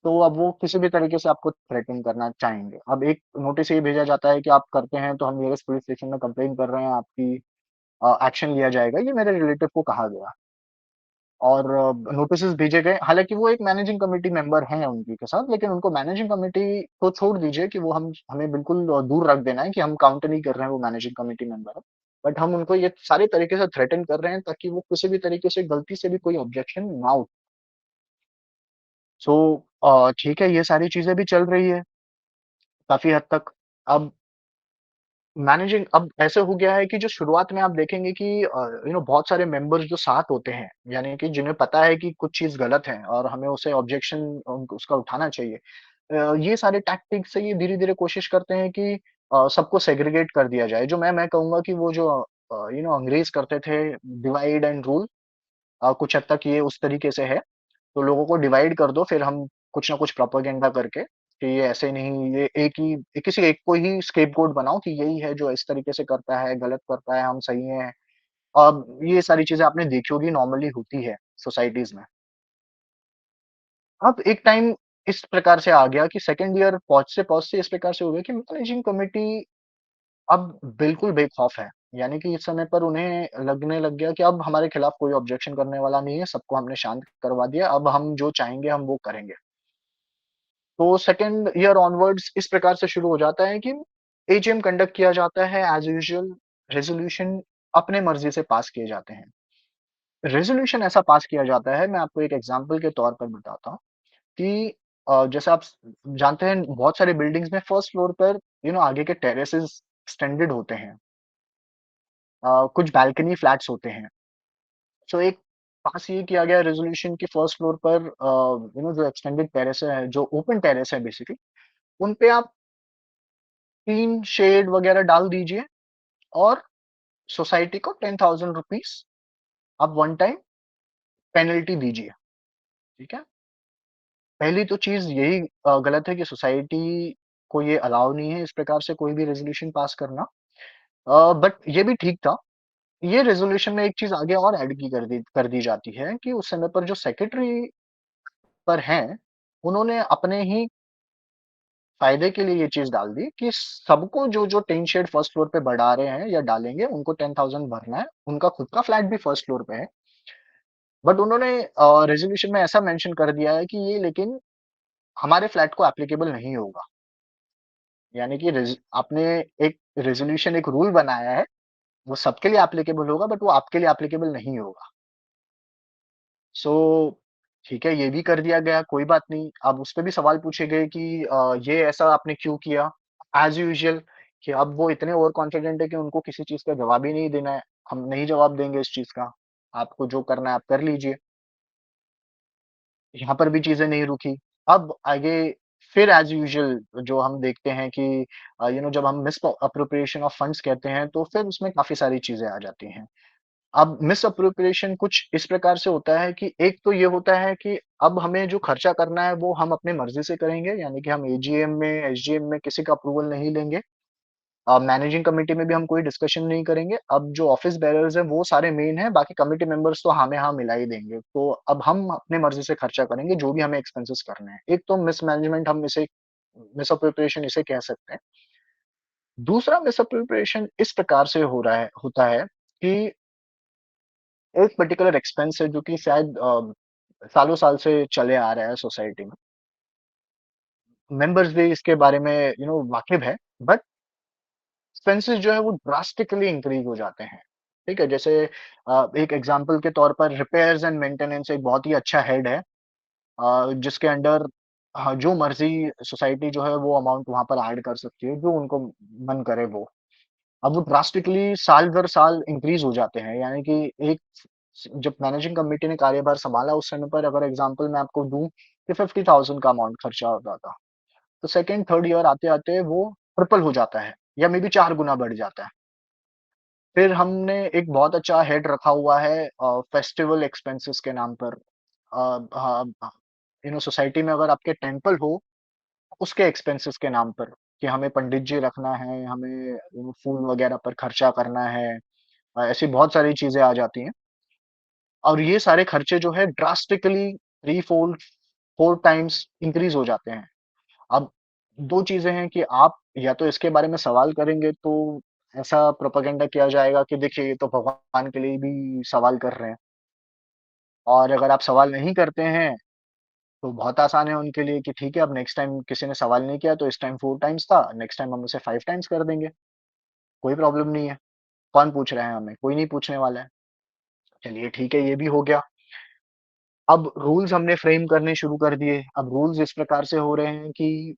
S2: तो अब वो किसी भी तरीके से आपको थ्रेटन करना चाहेंगे। अब एक नोटिस ये भेजा जाता है कि आप करते हैं तो हम नियरेस्ट पुलिस स्टेशन में कंप्लेन कर रहे हैं, आपकी एक्शन लिया जाएगा, ये मेरे रिलेटिव को कहा गया। और नोटिसेस भेजे गए, हालाँकि वो एक मैनेजिंग कमिटी मेंबर हैं उनकी के साथ, लेकिन उनको मैनेजिंग कमिटी तो छोड़ दीजिए कि वो हम हमें बिल्कुल दूर रख देना है कि हम काउंट नहीं कर रहे हैं वो मैनेजिंग कमिटी मेंबर है। बट हम उनको ये सारे तरीके से थ्रेटन कर रहे हैं ताकि वो किसी भी तरीके से गलती से भी कोई ऑब्जेक्शन ना उठ। सो ठीक है, ये सारी चीज़ें भी चल रही है काफ़ी हद तक। अब मैनेजिंग अब ऐसे हो गया है कि जो शुरुआत में आप देखेंगे कि बहुत सारे मेंबर्स जो साथ होते हैं, यानी कि जिन्हें पता है कि कुछ चीज़ गलत है और हमें उसे ऑब्जेक्शन उसका उठाना चाहिए। ये सारे टैक्टिक्स से ये धीरे-धीरे कोशिश करते हैं कि सबको सेग्रीगेट कर दिया जाए। जो मैं कहूँगा कि वो जो अंग्रेज़ करते थे, डिवाइड एंड रूल, कुछ हद तक ये उस तरीके से है। तो लोगों को डिवाइड कर दो, फिर हम कुछ ना कुछ प्रोपेगेंडा करके कि ये ऐसे नहीं, ये किसी एक को ही स्केपगोट बनाओ कि यही है जो इस तरीके से करता है, गलत करता है, हम सही हैं। अब ये सारी चीज़ें आपने देखी होगी, नॉर्मली होती है सोसाइटीज़ में। अब एक टाइम इस प्रकार से आ गया कि सेकंड ईयर पहुँचते-पहुँचते इस प्रकार से हो गया कि मैनेजिंग कमिटी अब बिल्कुल बेखौफ है। यानी कि इस समय पर उन्हें लगने लग गया कि अब हमारे खिलाफ कोई ऑब्जेक्शन करने वाला नहीं है, सबको हमने शांत करवा दिया, अब हम जो चाहेंगे हम वो करेंगे। तो सेकंड ईयर ऑनवर्ड्स इस प्रकार से शुरू हो जाता है कि एजीएम कंडक्ट किया जाता है एज़ यूजुअल, रेज़ोल्यूशन अपने मर्ज़ी से पास किए जाते हैं। रेज़ोल्यूशन ऐसा पास किया जाता है, मैं आपको एक एग्ज़ाम्पल के तौर पर बताता हूँ कि जैसे आप जानते हैं बहुत सारे बिल्डिंग्स में फर्स्ट फ्लोर पर आगे के टेरेसेस एक्सटेंडेड होते हैं। कुछ बालकनी फ्लैट्स होते हैं। सो एक पास ये किया गया रेज़ोल्यूशन कि फर्स्ट फ्लोर पर जो एक्सटेंडेड टेरेस है, जो ओपन टेरेस है बेसिकली, उन पे आप 3 शेड वगैरह डाल दीजिए और सोसाइटी को ₹10,000 आप वन टाइम पेनल्टी दीजिए, ठीक है? पहली तो चीज़ यही गलत है कि सोसाइटी को ये अलाउ नहीं है इस प्रकार से कोई भी रेज़ोल्यूशन पास करना। बट ये भी ठीक था। ये रेज़ोल्यूशन में एक चीज़ आगे और ऐड की कर दी जाती है कि उस समय पर जो सेक्रेटरी पर हैं, उन्होंने अपने ही फ़ायदे के लिए ये चीज़ डाल दी कि सबको जो टिन शेड फर्स्ट फ्लोर पे बढ़ा रहे हैं या डालेंगे, उनको 10,000 भरना है। उनका खुद का फ्लैट भी फर्स्ट फ्लोर पे है। बट उन्होंने रेज़ोल्यूशन में ऐसा मेंशन कर दिया है कि ये लेकिन हमारे फ्लैट को एप्लीकेबल नहीं होगा। यानी कि आपने एक रेज़ोल्यूशन, एक रूल बनाया है, वो सबके लिए एप्लीकेबल होगा बट वो आपके लिए एप्लीकेबल नहीं होगा। सो ठीक है, ये भी कर दिया गया, कोई बात नहीं। अब उसपे भी सवाल पूछे गए कि ये ऐसा आपने क्यों किया? एज़ यूजुअल कि अब वो इतने ओवर कॉन्फिडेंट है कि उनको किसी चीज़ का जवाब ही नहीं देना है। हम नहीं जवाब देंगे इस चीज़ का, आपको जो करना है आप कर लीजिए। यहाँ पर भी चीज़ें नहीं रुकी। अब आगे फिर एज़ यूजुअल जो हम देखते हैं कि जब हम मिस अप्रोप्रिएशन ऑफ फंड्स कहते हैं, तो फिर उसमें काफ़ी सारी चीज़ें आ जाती हैं। अब मिसअप्रोप्रिएशन कुछ इस प्रकार से होता है कि एक तो ये होता है कि अब हमें जो खर्चा करना है वो हम अपनी मर्ज़ी से करेंगे, यानी कि हम एजीएम में, एसजीएम में किसी का अप्रूवल नहीं लेंगे। मैनेजिंग कमिटी में भी हम कोई डिस्कशन नहीं करेंगे। अब जो ऑफिस बेयरर्स हैं वो सारे मेन हैं, बाकी कमिटी मेंबर्स तो हाँ में हाँ मिला ही देंगे। तो अब हम अपनी मर्ज़ी से खर्चा करेंगे जो भी हमें एक्सपेंसेस करने हैं। एक तो मिसमैनेजमेंट, हम इसे मिसअप्रोप्रिएशन इसे कह सकते हैं। दूसरा मिसअप्रोप्रिएशन इस प्रकार से होता है कि एक पर्टिकुलर एक्सपेंस है जो कि शायद सालों-साल से चले आ रहा है सोसाइटी में। मेंबर्स भी इसके बारे में वाकिफ़ है, बट एक्सपेंसेस जो है वो ड्रास्टिकली इंक्रीज हो जाते हैं। ठीक है, जैसे एक एग्जांपल के तौर पर रिपेयर्स एंड मेंटेनेंस एक बहुत ही अच्छा हेड है, जिसके अंडर हाँ, जो मर्जी सोसाइटी जो है वो अमाउंट वहां पर ऐड कर सकती है, जो उनको मन करे वो। अब वो ड्रास्टिकली साल दर साल इंक्रीज हो जाते हैं, यानी कि एक जब मैनेजिंग कमेटी ने कार्यभार संभाला उस समय पर अगर एग्जांपल मैं आपको दूं कि 50,000 का अमाउंट खर्चा होता था, तो सेकंड थर्ड ईयर आते आते वो ट्रिपल हो जाता है या मे बी 4 गुना बढ़ जाता है। फिर हमने एक बहुत अच्छा हेड रखा हुआ है फेस्टिवल एक्सपेंसेस के नाम पर। सोसाइटी में अगर आपके टेम्पल हो, उसके एक्सपेंसेस के नाम पर कि हमें पंडित जी रखना है, हमें फूल वगैरह पर खर्चा करना है, ऐसी बहुत सारी चीजें आ जाती हैं और ये सारे खर्चे जो है ड्रास्टिकली 3 फोल्ड 4 टाइम्स इंक्रीज हो जाते हैं। अब 2 चीज़ें हैं कि आप या तो इसके बारे में सवाल करेंगे तो ऐसा प्रोपेगेंडा किया जाएगा कि देखिए ये तो भगवान के लिए भी सवाल कर रहे हैं, और अगर आप सवाल नहीं करते हैं तो बहुत आसान है उनके लिए कि ठीक है, अब नेक्स्ट टाइम किसी ने सवाल नहीं किया तो इस टाइम 4 टाइम्स था, नेक्स्ट टाइम हम उसे 5 टाइम्स कर देंगे, कोई प्रॉब्लम नहीं है। कौन पूछ रहा है हमें? कोई नहीं पूछने वाला है। चलिए ठीक है, ये भी हो गया। अब रूल्स हमने फ्रेम करने शुरू कर दिए। अब रूल्स इस प्रकार से हो रहे हैं कि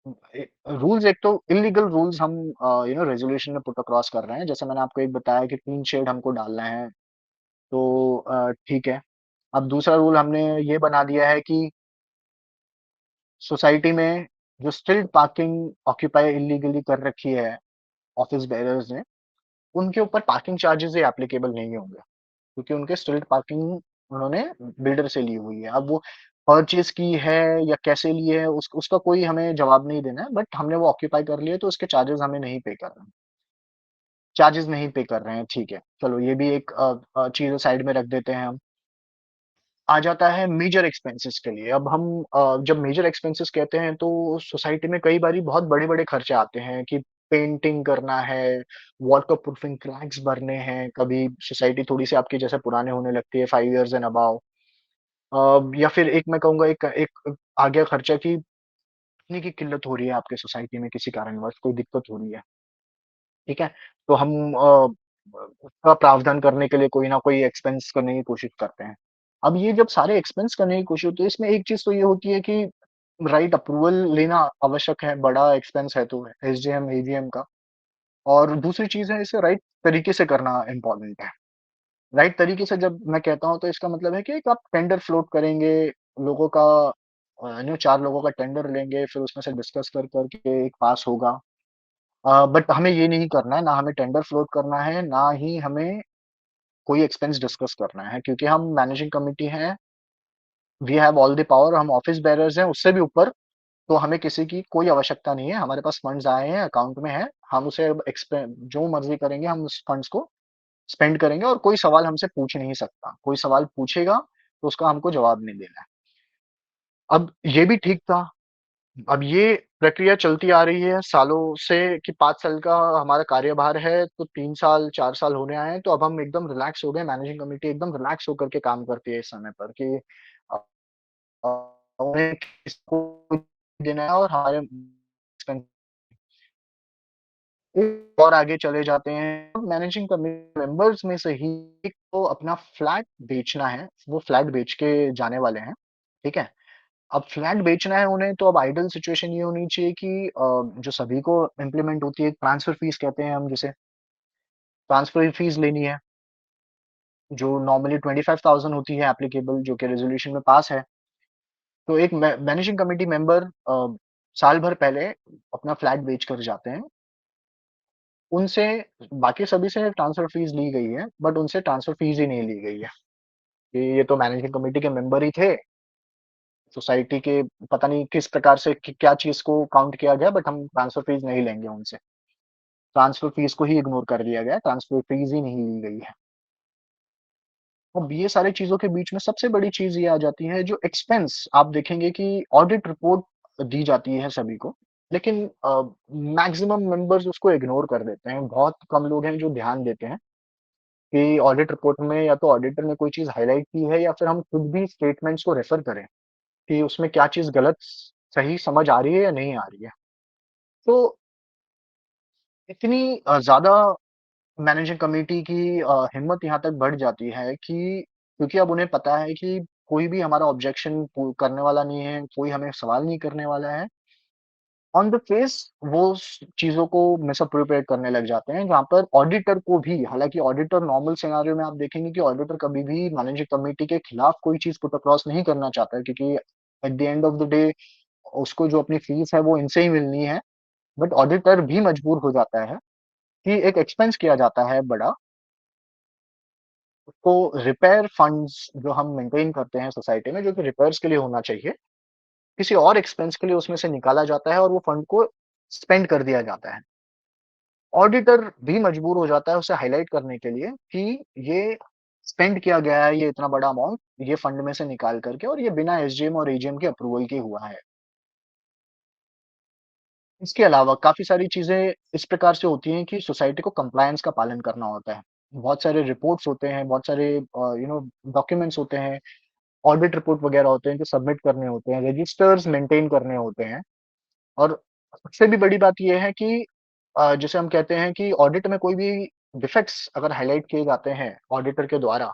S2: रूल्स एक तो इल्लीगल रूल्स हम रेजोल्यूशन में पुट अक्रॉस कर रहे हैं। जैसे मैंने आपको एक बताया कि 3 शेड हमको डालना है, तो ठीक है। अब दूसरा रूल हमने ये बना दिया है कि सोसाइटी में जो स्ट्रीट पार्किंग ऑक्यूपाई इल्लीगली कर रखी है ऑफिस बेयरर्स ने, उनके ऊपर पार्किंग चार्जेस ही एप्लीकेबल नहीं होंगे, क्योंकि उनके स्ट्रीट पार्किंग उन्होंने बिल्डर से ली हुई है। अब वो परचेज़ की है या कैसे ली है उसका कोई हमें जवाब नहीं देना है, बट हमने वो ऑक्यूपाई कर लिया है तो उसके चार्जेज़ हमें नहीं पे करना है। चार्जेज़ नहीं पे कर रहे हैं, ठीक है। चलो ये भी एक चीज़ साइड में रख देते हैं हम। आ जाता है मेजर एक्सपेंसेस के लिए। अब हम जब मेजर एक्सपेंसेस कहते हैं तो सोसाइटी में कई बारी बहुत बड़े-बड़े खर्चे आते हैं कि पेंटिंग करना है, वाटरप्रूफिंग क्रैक्स भरने हैं, कभी सोसाइटी थोड़ी-सी आपकी जैसे पुराने होने लगती है 5 इयर्स एंड अबव। या फिर एक मैं कहूँगा एक एक आ गया खर्चा कि पानी की किल्लत हो रही है आपके सोसाइटी में किसी कारणवश कोई दिक्कत हो रही है, ठीक है? तो हम उसका प्रावधान करने के लिए कोई ना कोई एक्सपेंस करने की कोशिश करते हैं। अब ये जब सारे एक्सपेंस करने की कोशिश होती है, इसमें एक चीज़ तो ये होती है कि राइट अप्रूवल लेना आवश्यक है, बड़ा एक्सपेंस है तो एसडीएम, एजीएम का। और दूसरी चीज़ है इसे राइट तरीके से करना इम्पोर्टेंट है। राइट तरीके से जब मैं कहता हूँ तो इसका मतलब है कि एक आप टेंडर फ्लोट करेंगे, लोगों का 4 लोगों का टेंडर लेंगे, फिर उसमें से डिस्कस कर कर के एक पास होगा। बट हमें ये नहीं करना है, ना हमें टेंडर फ्लोट करना है, ना ही हमें कोई एक्सपेंस डिस्कस करना है, क्योंकि हम मैनेजिंग कमिटी हैं, we have all the power, हम ऑफिस बेयरर्स हैं, उससे भी ऊपर। तो हमें किसी की कोई आवश्यकता नहीं है, हमारे पास फंड्स आए हैं, अकाउंट में है, हम उसे अब जो मर्ज़ी करेंगे, हम उस फंड्स को स्पेंड करेंगे और कोई सवाल हमसे पूछ नहीं सकता। कोई सवाल पूछेगा, तो उसका हमको जवाब नहीं देना है। अब ये भी ठीक था। अब ये प्रक्रिया चलती आ रही है सालों से कि 5 साल का हमारा कार्यभार है, तो 3 साल, 4 साल होने आए हैं, तो अब हम एकदम रिलैक्स हो गए, मैनेजिंग कमिटी एकदम रिलैक्स होकर के काम करती है इस समय पर कि अ उन्हें किसको देना है और हमारे और आगे चले जाते हैं। मैनेजिंग कमिटी मेंबर्स में से ही एक को अपना फ्लैट बेचना है, वो फ्लैट बेच के जाने वाले हैं, ठीक है? अब फ्लैट बेचना है उन्हें तो अब आइडियल सिचुएशन ये होनी चाहिए कि जो सभी को इम्प्लीमेंट होती है ट्रांसफर फीस कहते हैं हम जिसे, ट्रांसफर फीस लेनी है, जो नॉर्मली 25,000 होती है एप्लीकेबल जो कि रेज़ोल्यूशन में पास है। तो एक मैनेजिंग कमिटी मेंबर साल भर पहले अपना फ्लैट बेच कर जाते हैं। उनसे बाकी सभी से ट्रांसफर फीस ली गई है, बट उनसे ट्रांसफर फीस ही नहीं ली गई है, कि ये तो मैनेजिंग कमिटी के मेंबर ही थे, सोसाइटी के पता नहीं किस प्रकार से क्या चीज़ को काउंट किया गया, बट हम ट्रांसफर फीस नहीं लेंगे उनसे। ट्रांसफर फीस को ही इग्नोर कर दिया गया, ट्रांसफर फीस ही नहीं ली गई है। अब ये सारी चीज़ों के बीच में सबसे बड़ी चीज़ ये आ जाती है जो एक्सपेंस आप देखेंगे कि ऑडिट रिपोर्ट दी जाती है सभी को, लेकिन मैक्सिमम मेंबर्स उसको इग्नोर कर देते हैं। बहुत कम लोग हैं जो ध्यान देते हैं कि ऑडिट रिपोर्ट में या तो ऑडिटर ने कोई चीज़ हाइलाइट की है या फिर हम खुद भी स्टेटमेंट्स को रेफर करें कि उसमें क्या चीज़ गलत सही समझ आ रही है या नहीं आ रही है। तो इतनी ज़्यादा मैनेजिंग कमिटी की हिम्मत यहाँ तक बढ़ जाती है कि क्योंकि अब उन्हें पता है कि कोई भी हमारा ऑब्जेक्शन करने वाला नहीं है, कोई हमें सवाल नहीं करने वाला है। ऑन द फेस वो चीज़ों को मिसअप्रोप्रिएट करने लग जाते हैं, जहाँ पर ऑडिटर को भी, हालाँकि ऑडिटर नॉर्मल सिनेरियो में आप देखेंगे कि ऑडिटर कभी भी मैनेजिंग कमिटी के खिलाफ कोई चीज़ पुट अक्रॉस नहीं करना चाहता है, क्योंकि at the end of the day उसको जो अपनी फीस है वो इनसे ही मिलनी है। बट ऑडिटर भी मजबूर हो जाता है कि एक एक्सपेंस किया जाता है बड़ा, तो रिपेयर फंड्स जो हम मेंटेन करते हैं सोसाइटी में, जो कि रिपेयर्स के लिए होना चाहिए, किसी और एक्सपेंस के लिए उसमें से निकाला जाता है और वो फंड को स्पेंड कर दिया जाता है। ऑडिटर भी मजबूर हो जाता है उसे हाइलाइट करने के लिए कि ये स्पेंड किया गया है, ये इतना बड़ा अमाउंट ये फंड में से निकाल करके, और ये बिना एसजीएम और एजीएम के अप्रूवल के हुआ है। इसके अलावा काफ़ी सारी चीज़ें इस प्रकार से होती हैं कि सोसाइटी को कंप्लायंस का पालन करना होता है। बहुत सारे रिपोर्ट्स होते हैं, बहुत सारे डॉक्यूमेंट्स होते हैं, ऑडिट रिपोर्ट वगैरह होते हैं जो सबमिट करने होते हैं, रजिस्टर्स मेंटेन करने होते हैं। और सबसे भी बड़ी बात ये है कि जैसे हम कहते हैं कि ऑडिट में कोई भी डिफेक्ट्स अगर हाइलाइट किए जाते हैं ऑडिटर के द्वारा,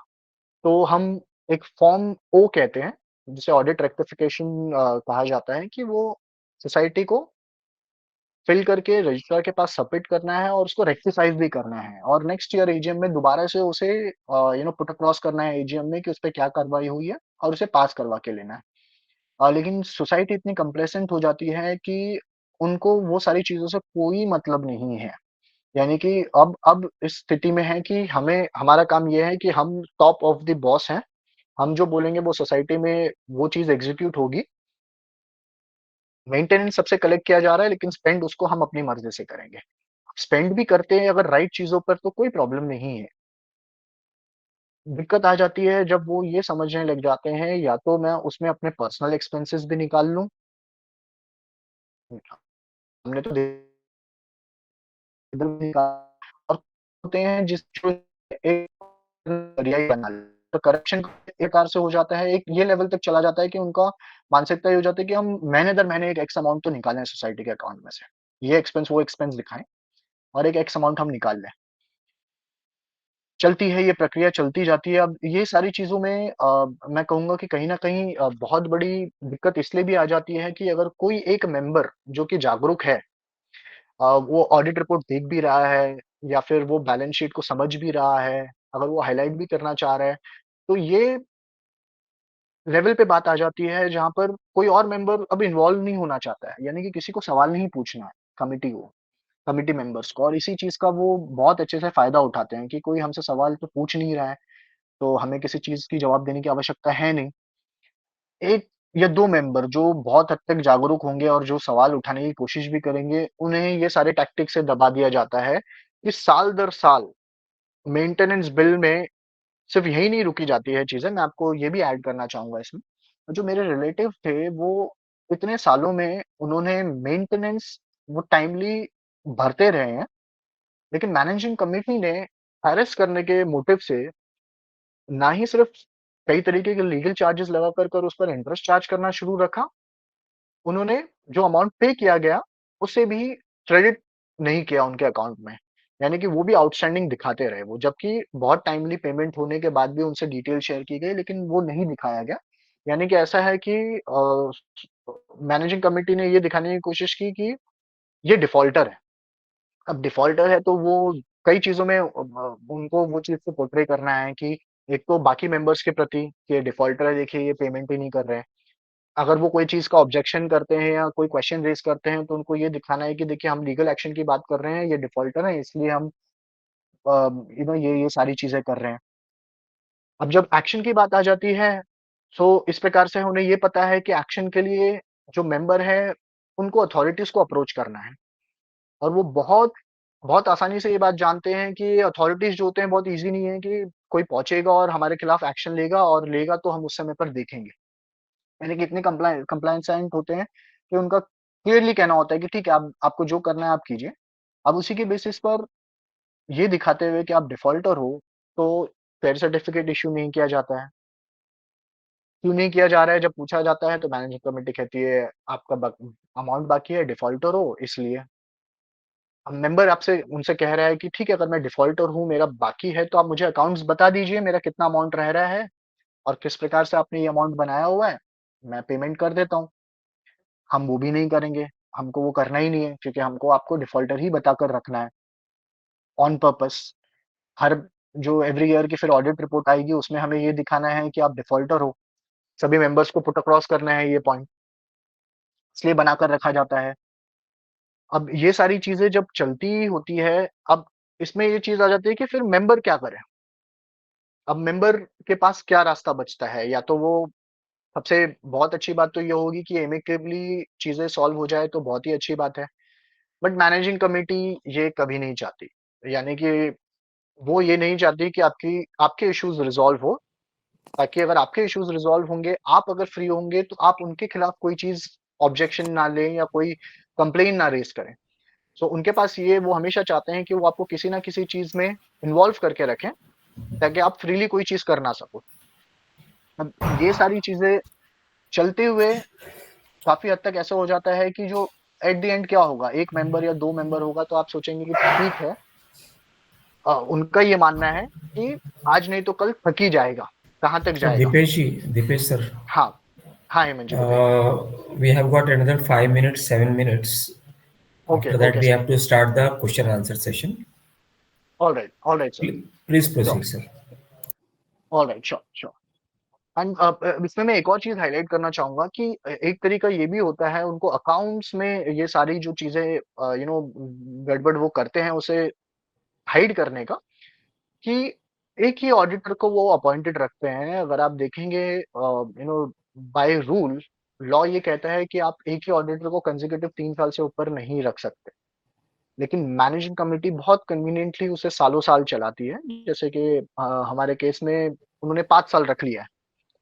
S2: तो हम एक फॉर्म ओ कहते हैं, जिसे ऑडिट रेक्टिफिकेशन कहा जाता है, कि वो सोसाइटी को फिल करके रजिस्ट्रार के पास सबमिट करना है और उसको रेक्टिफाई भी करना है, और नेक्स्ट ईयर एजीएम में दोबारा से उसे पुट अक्रॉस करना है एजीएम में कि उस पे क्या कार्रवाई हुई है, और उसे पास करवा के लेना है। लेकिन सोसाइटी इतनी कंप्लेसेंट हो जाती है कि उनको वो सारी चीज़ों से कोई मतलब नहीं है। यानी कि अब इस स्थिति में है कि हमें, हमारा काम ये है कि हम टॉप ऑफ द बॉस हैं। हम जो बोलेंगे वो सोसाइटी में वो चीज़ एग्ज़ीक्यूट होगी। मेंटेनेंस सबसे कलेक्ट किया जा रहा है, लेकिन स्पेंड उसको हम अपनी मर्ज़ी से करेंगे। स्पेंड भी करते हैं अगर राइट चीज़ों पर, तो कोई प्रॉब्लम नहीं है। दिक्कत आ जाती है जब वो ये समझने लग जाते हैं, या तो मैं उसमें अपने पर्सनल एक्सपेंसेस भी निकाल लूँ, हमने तो इधर भी निकाला, और होते हैं जिस जो एक नज़रिया बना लेते हैं। तो करप्शन एक प्रकार से हो जाता है, एक ये लेवल तक चला जाता है कि उनका मानसिकता ये हो जाती है कि हम महीने दर महीने एक एक्स अमाउंट तो निकालें सोसाइटी के अकाउंट में से। ये एक्सपेंस, वो एक्सपेंस दिखाएँ और एक एक्स अमाउंट हम निकाल लें। चलती है ये प्रक्रिया, चलती जाती है। अब ये सारी चीज़ों में मैं कहूँगा कि कहीं न कहीं बहुत बड़ी दिक्कत इसलिए भी आ जाती है कि अगर कोई एक मेंबर जो कि जागरूक है, वो ऑडिट रिपोर्ट देख भी रहा है, या फिर वो बैलेंस शीट को समझ भी रहा है, अगर वो हाइलाइट भी करना चाह रहा है, तो ये लेवल पे बात आ जाती है जहाँ पर कोई और मेंबर अब इन्वॉल्व नहीं होना चाहता है। यानी कि किसी को सवाल नहीं पूछना है कमिटी को, कमिटी मेंबर्स को, और इसी चीज़ का वो बहुत अच्छे से फ़ायदा उठाते हैं कि कोई हमसे सवाल तो पूछ नहीं रहा है, तो हमें किसी चीज़ की जवाब देने की आवश्यकता है नहीं। 1 या 2 मेंबर जो बहुत हद तक जागरूक होंगे और जो सवाल उठाने की कोशिश भी करेंगे, उन्हें ये सारे टैक्टिक से दबा दिया जाता है कि साल दर साल मेंटेनेंस बिल में सिर्फ़ यही नहीं रुकी जाती है चीज़ें, मैं आपको ये भी ऐड करना चाहूँगा इसमें। जो मेरे रिलेटिव थे, वो इतने सालों में उन्होंने मेंटेनेंस वो टाइमली भरते रहे हैं, लेकिन मैनेजिंग कमिटी ने हैरेस करने के मोटिव से ना ही सिर्फ़ कई तरीके के लीगल चार्जेज़ लगा कर उस पर इंटरेस्ट चार्ज करना शुरू रखा, उन्होंने जो अमाउंट पे किया गया, उसे भी क्रेडिट नहीं किया उनके अकाउंट में। यानी कि वो भी आउटस्टैंडिंग दिखाते रहे वो, जबकि बहुत टाइमली पेमेंट होने के बाद भी उनसे डिटेल शेयर की गई, लेकिन वो नहीं दिखाया गया। यानी कि ऐसा है कि मैनेजिंग कमिटी ने ये दिखाने की कोशिश की कि ये डिफ़ॉल्टर है। अब डिफ़ॉल्टर है तो वो कई चीज़ों में उनको वो चीज़ से पोर्ट्रे करना है कि एक तो बाकी मेंबर्स के प्रति कि ये डिफ़ॉल्टर है, देखिए ये पेमेंट ही नहीं कर रहे हैं। अगर वो कोई चीज़ का ऑब्जेक्शन करते हैं या कोई क्वेश्चन रेज़ करते हैं, तो उनको ये दिखाना है कि देखिए हम लीगल एक्शन की बात कर रहे हैं, ये डिफ़ॉल्टर है, इसलिए हम ये सारी चीज़ें कर रहे हैं। अब जब एक्शन की बात आ जाती है, तो इस प्रकार से उन्हें ये पता है कि एक्शन के लिए जो मेंबर है, उनको अथॉरिटीज़ को अप्रोच करना है, और वो बहुत बहुत आसानी से ये बात जानते हैं कि अथॉरिटीज़ जो होते हैं, बहुत ईज़ी नहीं है कि कोई पहुँचेगा और हमारे खिलाफ एक्शन लेगा, और लेगा तो हम उस समय पर देखेंगे। यानी कि इतने कंप्लायंसेंट होते हैं कि उनका क्लियरली कहना होता है कि ठीक है, आप आपको जो करना है आप कीजिए। अब उसी के बेसिस पर ये दिखाते हुए कि आप डिफ़ॉल्टर हो, तो फेयर सर्टिफ़िकेट इश्यू नहीं किया जाता है। क्यों नहीं किया जा रहा है जब पूछा जाता है, तो मैनेजिंग कमिटी कहती है आपका अमाउंट बाकी है, डिफ़ॉल्टर हो इसलिए। मेंबर आपसे उनसे कह रहा है कि ठीक है, अगर मैं डिफ़ॉल्टर हूँ, मेरा बाकी है, तो आप मुझे अकाउंट्स बता दीजिए, मेरा कितना अमाउंट रह रहा है और किस प्रकार से आपने ये अमाउंट बनाया हुआ है, मैं पेमेंट कर देता हूँ। हम वो भी नहीं करेंगे, हमको वो करना ही नहीं है, क्योंकि हमको आपको डिफ़ॉल्टर ही बताकर रखना है, ऑन पर्पस। हर जो एवरी ईयर की फिर ऑडिट रिपोर्ट आएगी, उसमें हमें ये दिखाना है कि आप डिफ़ॉल्टर हो। सभी मेंबर्स को पुट अक्रॉस करना है ये पॉइंट, इसलिए बनाकर रखा जाता है। अब ये सारी चीज़ें जब चलती होती है, अब इसमें ये चीज़ आ जाती है कि फिर मेंबर क्या करे? अब मेंबर के पास क्या रास्ता बचता है? या तो वो सबसे बहुत अच्छी बात तो ये होगी कि एमिकेबली चीज़ें सॉल्व हो जाए, तो बहुत ही अच्छी बात है। बट मैनेजिंग कमिटी ये कभी नहीं चाहती। यानी कि वो ये नहीं चाहती कि आपकी आपके इश्यूज़ रिज़ॉल्व हो, ताकि अगर आपके इश्यूज़ रिज़ॉल्व होंगे, आप अगर फ्री होंगे, तो आप उनके खिलाफ कोई चीज़ ऑब्जेक्शन ना लें या कोई कंप्लेंट ना रेज़ करें। सो उनके पास ये वो हमेशा चाहते हैं कि वो आपको किसी न किसी चीज़ में इन्वॉल्व करके रखें, ताकि आप फ्रीली कोई चीज़ कर ना सको। अब ये सारी चीज़ें चलते हुए काफ़ी हद तक ऐसा हो जाता है कि जो एट द एंड क्या होगा, 1 मेंबर या 2 मेंबर होगा, तो आप सोचेंगे कि ठीक है, उनका ये मानना है कि आज नहीं तो कल थक ही जाएगा, कहाँ तक जाएगा?
S1: Dipesh sir,
S2: हाँ, हाँ हेमंत जी बताइए।
S1: we have got another 5 minutes, 7 minutes.
S2: Okay,
S1: After that,
S2: okay
S1: we
S2: sir.
S1: have to start the question answer session.
S2: Alright sir.
S1: Please
S2: sure,
S1: proceed, sir.
S2: Alright, sure, sure. And इसमें मैं एक और चीज़ highlight करना चाहूँगा कि एक तरीका ये भी होता है उनको अकाउंट्स में ये सारी जो चीज़ें गड़बड़ वो करते हैं, उसे हाइड करने का, कि एक ही ऑडिटर को वो अपॉइंटेड रखते हैं। अगर आप देखेंगे बाय रूल लॉ ये कहता है कि आप एक ही ऑडिटर को कंसेक्यूटिव 3 साल से ऊपर नहीं रख सकते। लेकिन मैनेजिंग कमिटी बहुत कन्वीनिएंटली उसे सालों-साल चलाती है। जैसे कि हमारे केस में उन्होंने 5 साल रख लिया है।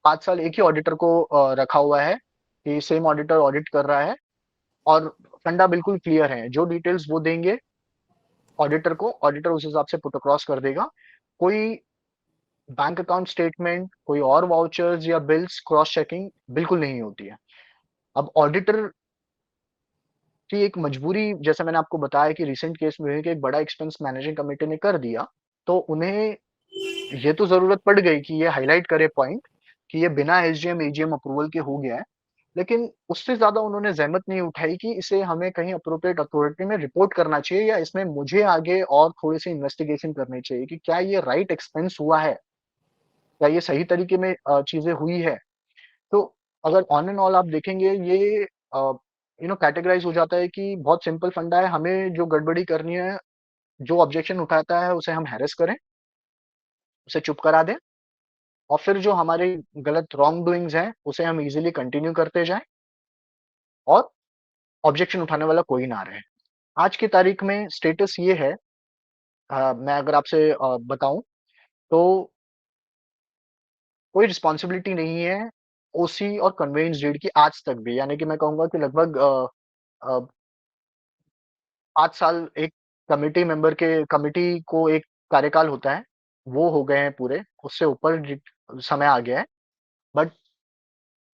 S2: 5 साल एक ही ऑडिटर को रखा हुआ है कि सेम ऑडिटर ऑडिट कर रहा है और फंडा बिल्कुल क्लियर है। जो डिटेल्स वो देंगे ऑडिटर को, ऑडिटर उस हिसाब से पुट अक्रॉस कर देगा। कोई बैंक अकाउंट स्टेटमेंट, कोई और वाउचर्स या बिल्स क्रॉस चेकिंग बिल्कुल नहीं होती है। अब ऑडिटर की एक मजबूरी, जैसे मैंने आपको बताया कि रिसेंट केस में हुई कि एक बड़ा एक्सपेंस मैनेजिंग कमिटी ने कर दिया, तो उन्हें ये तो ज़रूरत पड़ गई कि ये हाइलाइट करे पॉइंट कि ये बिना एसजीएम, एजीएम अप्रूवल के हो गया है। लेकिन उससे ज़्यादा उन्होंने ज़हमत नहीं उठाई कि इसे हमें कहीं एप्रोप्रिएट अथॉरिटी में रिपोर्ट करना चाहिए, या इसमें मुझे आगे और थोड़ी-सी इन्वेस्टिगेशन करनी चाहिए कि क्या ये राइट एक्सपेंस हुआ है? क्या ये सही तरीके में चीज़ें हुई है? तो अगर ऑन एंड ऑल आप देखेंगे, ये कैटेगराइज़ हो जाता है कि बहुत सिंपल फंडा है, हमें जो गड़बड़ी करनी है, जो ऑब्जेक्शन उठाता है उसे हम हैरेस करें, उसे चुप करा दें, और फिर जो हमारे गलत रॉन्ग डूइंग्स हैं, उसे हम ईज़िली कंटिन्यू करते जाएँ और ऑब्जेक्शन उठाने वाला कोई ना रहे। आज की तारीख में स्टेटस ये है, मैं अगर आपसे बताऊँ, तो कोई रिस्पॉन्सिबिलिटी नहीं है ओसी और कन्वेयंस डीड की आज तक भी। यानी कि मैं कहूँगा कि लगभग 5 साल एक कमिटी को एक कार्यकाल होता है, वो हो गए हैं पूरे, उससे ऊपर समय आ गया है। बट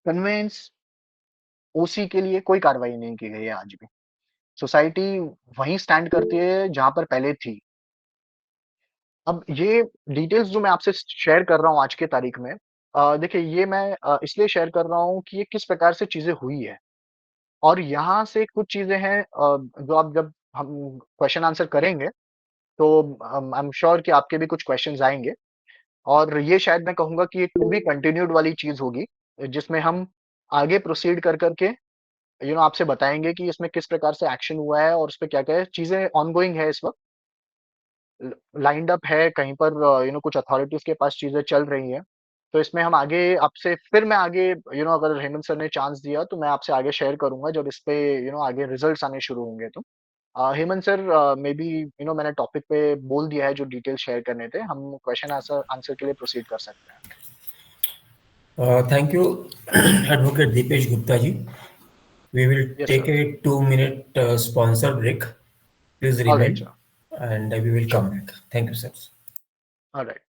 S2: कन्वेयंस, ओसी के लिए कोई कार्रवाई नहीं की गई है आज भी। सोसाइटी वहीं स्टैंड करती है जहाँ पर पहले थी। अब ये डिटेल्स जो मैं आपसे शेयर कर रहा हूँ आज की तारीख में, देखिए ये मैं इसलिए शेयर कर रहा हूँ कि ये किस प्रकार से चीज़ें हुई है। और यहाँ से कुछ चीज़ें हैं जो आप जब हम क्वेश्चन आंसर करेंगे, तो आई एम श्योर कि आपके भी कुछ क्वेश्चंस आएँगे, और ये शायद मैं कहूँगा कि ये टू बी कंटिन्यूड वाली चीज़ होगी, जिसमें हम आगे प्रोसीड कर कर के आपसे बताएँगे कि इसमें किस प्रकार से एक्शन हुआ है और उसपे क्या-क्या चीज़ें ऑनगोइंग है इस वक़्त, लाइन्ड अप है कहीं पर, कुछ अथॉरिटीज़ के पास चीज़ें चल रही हैं। तो इसमें हम आगे आपसे फिर मैं आगे अगर हेमंत सर ने चांस दिया, तो मैं आपसे आगे शेयर करूँगा जब इस पे आगे रिजल्ट्स आने शुरू होंगे तो। हेमंत सर, मेबी मैंने टॉपिक पे बोल दिया है जो डिटेल्स शेयर करने थे, हम क्वेश्चन आंसर आंसर के लिए प्रोसीड कर सकते हैं।
S1: Thank you, Advocate Dipesh Gupta ji. We will
S2: yes
S1: take
S2: sir.
S1: a 2 minute sponsor break. Please
S2: alright
S1: remain
S2: sir.
S1: and we will
S2: sure.
S1: come back. Thank you, sir.
S2: Alright.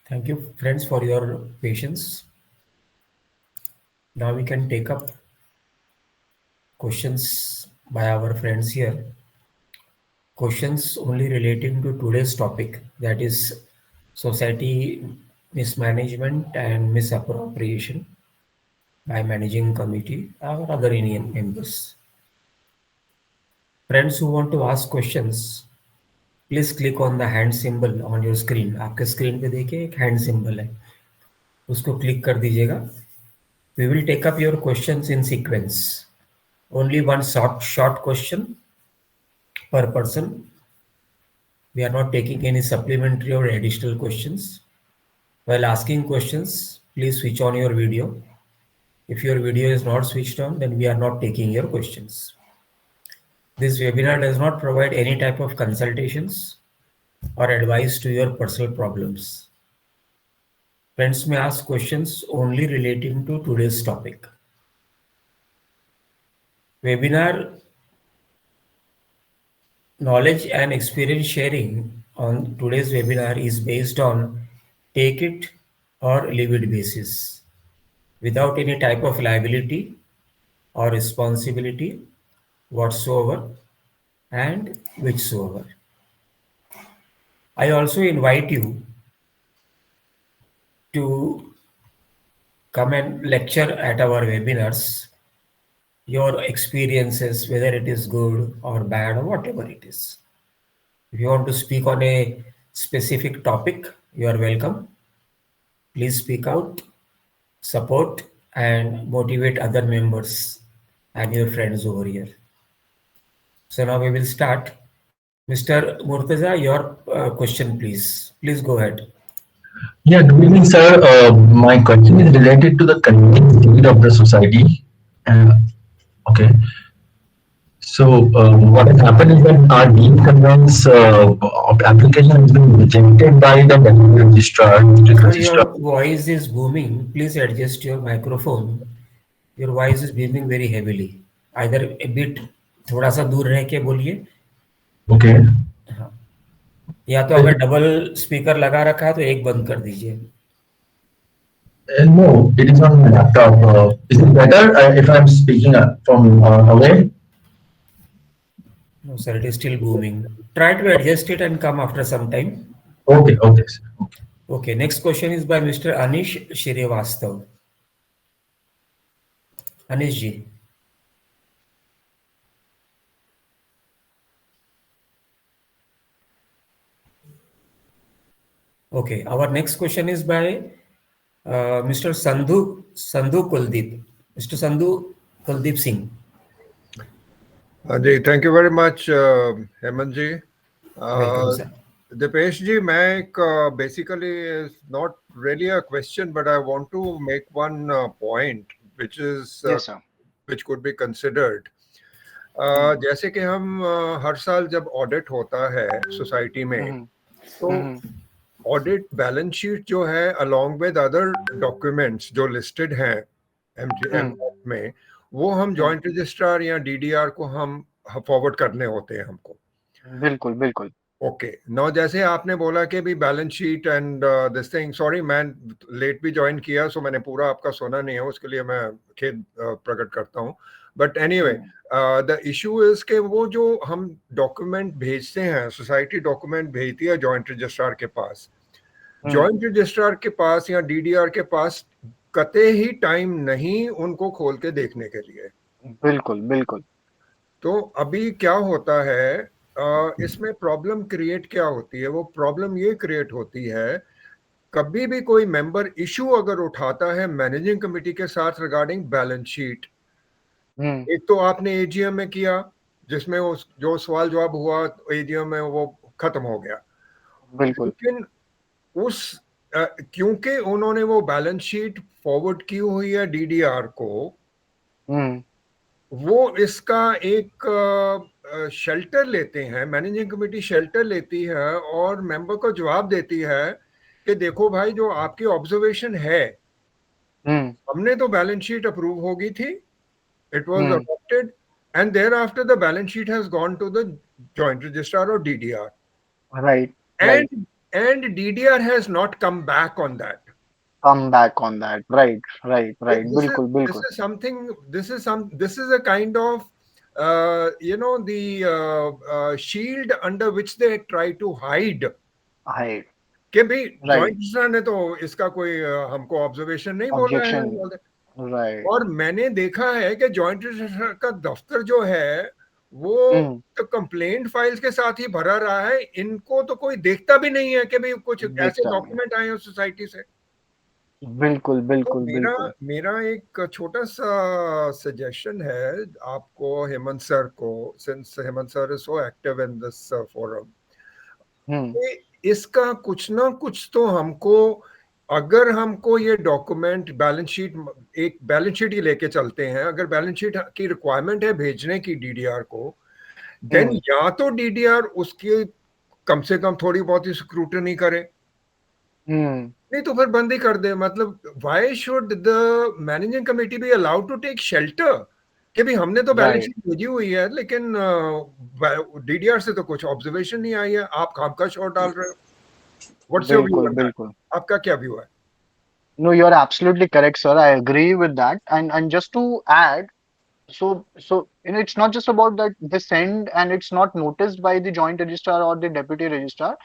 S1: Thank you, friends, for your patience. Now we can take up questions by our friends here. Questions only relating to today's topic, that is society mismanagement and misappropriation by managing committee or other union members. Friends who want to ask questions, please click on the hand symbol on your screen. आपके screen पे देखिए एक hand symbol है, उसको click कर दीजिएगा. We will take up your questions in sequence. Only one short question per person. We are not taking any supplementary or additional questions. While asking questions, please switch on your video. If your video is not switched on, then we are not taking your questions. This webinar does not provide any type of consultations or advice to your personal problems. Friends may ask questions only relating to today's topic. Webinar knowledge and experience sharing on today's webinar is based on take it or leave it basis, without any type of liability or responsibility whatsoever and whichsoever. I also invite you to come and lecture at our webinars, your experiences, whether it is good or bad or whatever it is. If you want to speak on a specific topic, you are welcome. Please speak out, support and motivate other members and your friends over here. So now we will start. Mr. Murtaza, your question, please. Please go ahead.
S4: Yeah, good evening, sir. My question is related to the convenience need of the society. Okay. So, what has happened is that our deed conveyance application has been rejected by the registrar.
S1: Sir, your voice is booming. Please adjust your microphone. Your voice is booming very heavily. Either a bit, थोड़ा सा दूर रह के बोलिए.
S4: Okay.
S1: हाँ. या तो अगर डबल स्पीकर लगा रखा है तो एक बंद कर दीजिए.
S4: No, it is on my laptop. Is it better if I'm speaking from away?
S1: No, sir, it is still booming. Try to adjust it and come after some time.
S4: Okay, okay, sir. Okay.
S1: Okay, next question is by Mr. Anish Srivastav. Anish ji. Okay, our next question is by Mr. Sandhu Kuldeep. Mr. Sandhu Kuldeep Singh.
S5: जी thank you very much Hemant ji.
S1: Welcome, sir.
S5: Dipesh ji, मैं एक basically is not really a question, but I want to make one point which is
S2: Yes, sir.
S5: which could be considered. जैसे कि हम हर साल जब audit होता है सोसाइटी में, तो ऑडिट बैलेंस शीट जो है along with other documents जो listed हैं MTM में, वो हम जॉइंट रजिस्ट्रार या डीडीआर को हम फॉरवर्ड करने होते हैं हमको.
S2: बिल्कुल बिल्कुल.
S5: ओके नाउ जैसे आपने बोला कि भी balance sheet and this thing, sorry मैं लेट भी ज्वाइन किया सो मैंने पूरा आपका सुना नहीं है, उसके लिए मैं खेद प्रकट करता हूँ. But anyway the issue is के वो जो हम डॉक्यूमेंट भेजते हैं, सोसाइटी डॉक्यूमेंट भेजती है जॉइंट रजिस्ट्रार के पास, जॉइंट रजिस्ट्रार के पास या डीडीआर के पास कते ही टाइम नहीं उनको खोल के देखने के लिए।
S2: बिल्कुल बिल्कुल।
S5: तो अभी क्या होता है, इसमें प्रॉब्लम क्रिएट क्या होती है? वो प्रॉब्लम ये क्रिएट होती है, कभी भी कोई मेंबर इशू अगर उठाता है मैनेजिंग कमेटी के साथ रिगार्डिंग बैलेंस शीट, एक तो आपने एजीएम में किया जिसमें उस जो सवाल जवाब हुआ एजीएम में वो खत्म हो गया,
S2: बिल्कुल।
S5: लेकिन उस क्योंकि उन्होंने वो बैलेंस शीट फॉरवर्ड की हुई है डीडीआर को, वो इसका एक शेल्टर लेते हैं, मैनेजिंग कमेटी शेल्टर लेती है और मेंबर को जवाब देती है कि देखो भाई जो आपकी ऑब्जर्वेशन है, हमने तो बैलेंस शीट अप्रूव हो गई थी, it was adopted and thereafter the balance sheet has gone to the joint registrar और DDR,
S2: right
S5: and DDR has not come back on that.
S2: Come back on that. Right. बिल्कुल बिल्कुल।
S5: This is a kind of the shield under which they try to hide. कि भाई joint registrar ने तो इसका कोई हमको ऑब्जर्वेशन नहीं बोला है।
S2: राइट।
S5: और मैंने देखा है कि जॉइंट रजिस्ट्रार का दफ्तर जो है वो तो कंप्लेंट फाइल्स के साथ ही भरा रहा है, इनको तो कोई देखता भी नहीं है कि भाई कुछ ऐसे डॉक्यूमेंट आए हैं सोसाइटी से।
S2: बिल्कुल
S5: तो मेरा एक छोटा सा सजेशन है आपको, हेमंत सर को, since Hemant sir is so active in this forum, इसका कुछ ना कुछ तो हमको, अगर हमको ये डॉक्यूमेंट बैलेंस शीट, एक बैलेंस शीट ही लेके चलते हैं, अगर बैलेंस शीट की रिक्वायरमेंट है भेजने की डीडीआर को, देन या तो डीडीआर उसकी कम से कम थोड़ी बहुत ही स्क्रूटनी करे, नहीं तो फिर बंद ही कर दे। मतलब why should the managing committee be allowed to take shelter कि भाई हमने तो बैलेंस शीट भेजी हुई है लेकिन डीडीआर से तो कुछ ऑब्जर्वेशन नहीं आई है, आप काम का शॉट डाल रहे हो। What's your view? बिल्कुल, आपका क्या व्यू है?
S2: No, you're absolutely correct, sir. I agree with that. And just to add, so it's not just about that they send and it's not noticed by the joint registrar or the deputy registrar.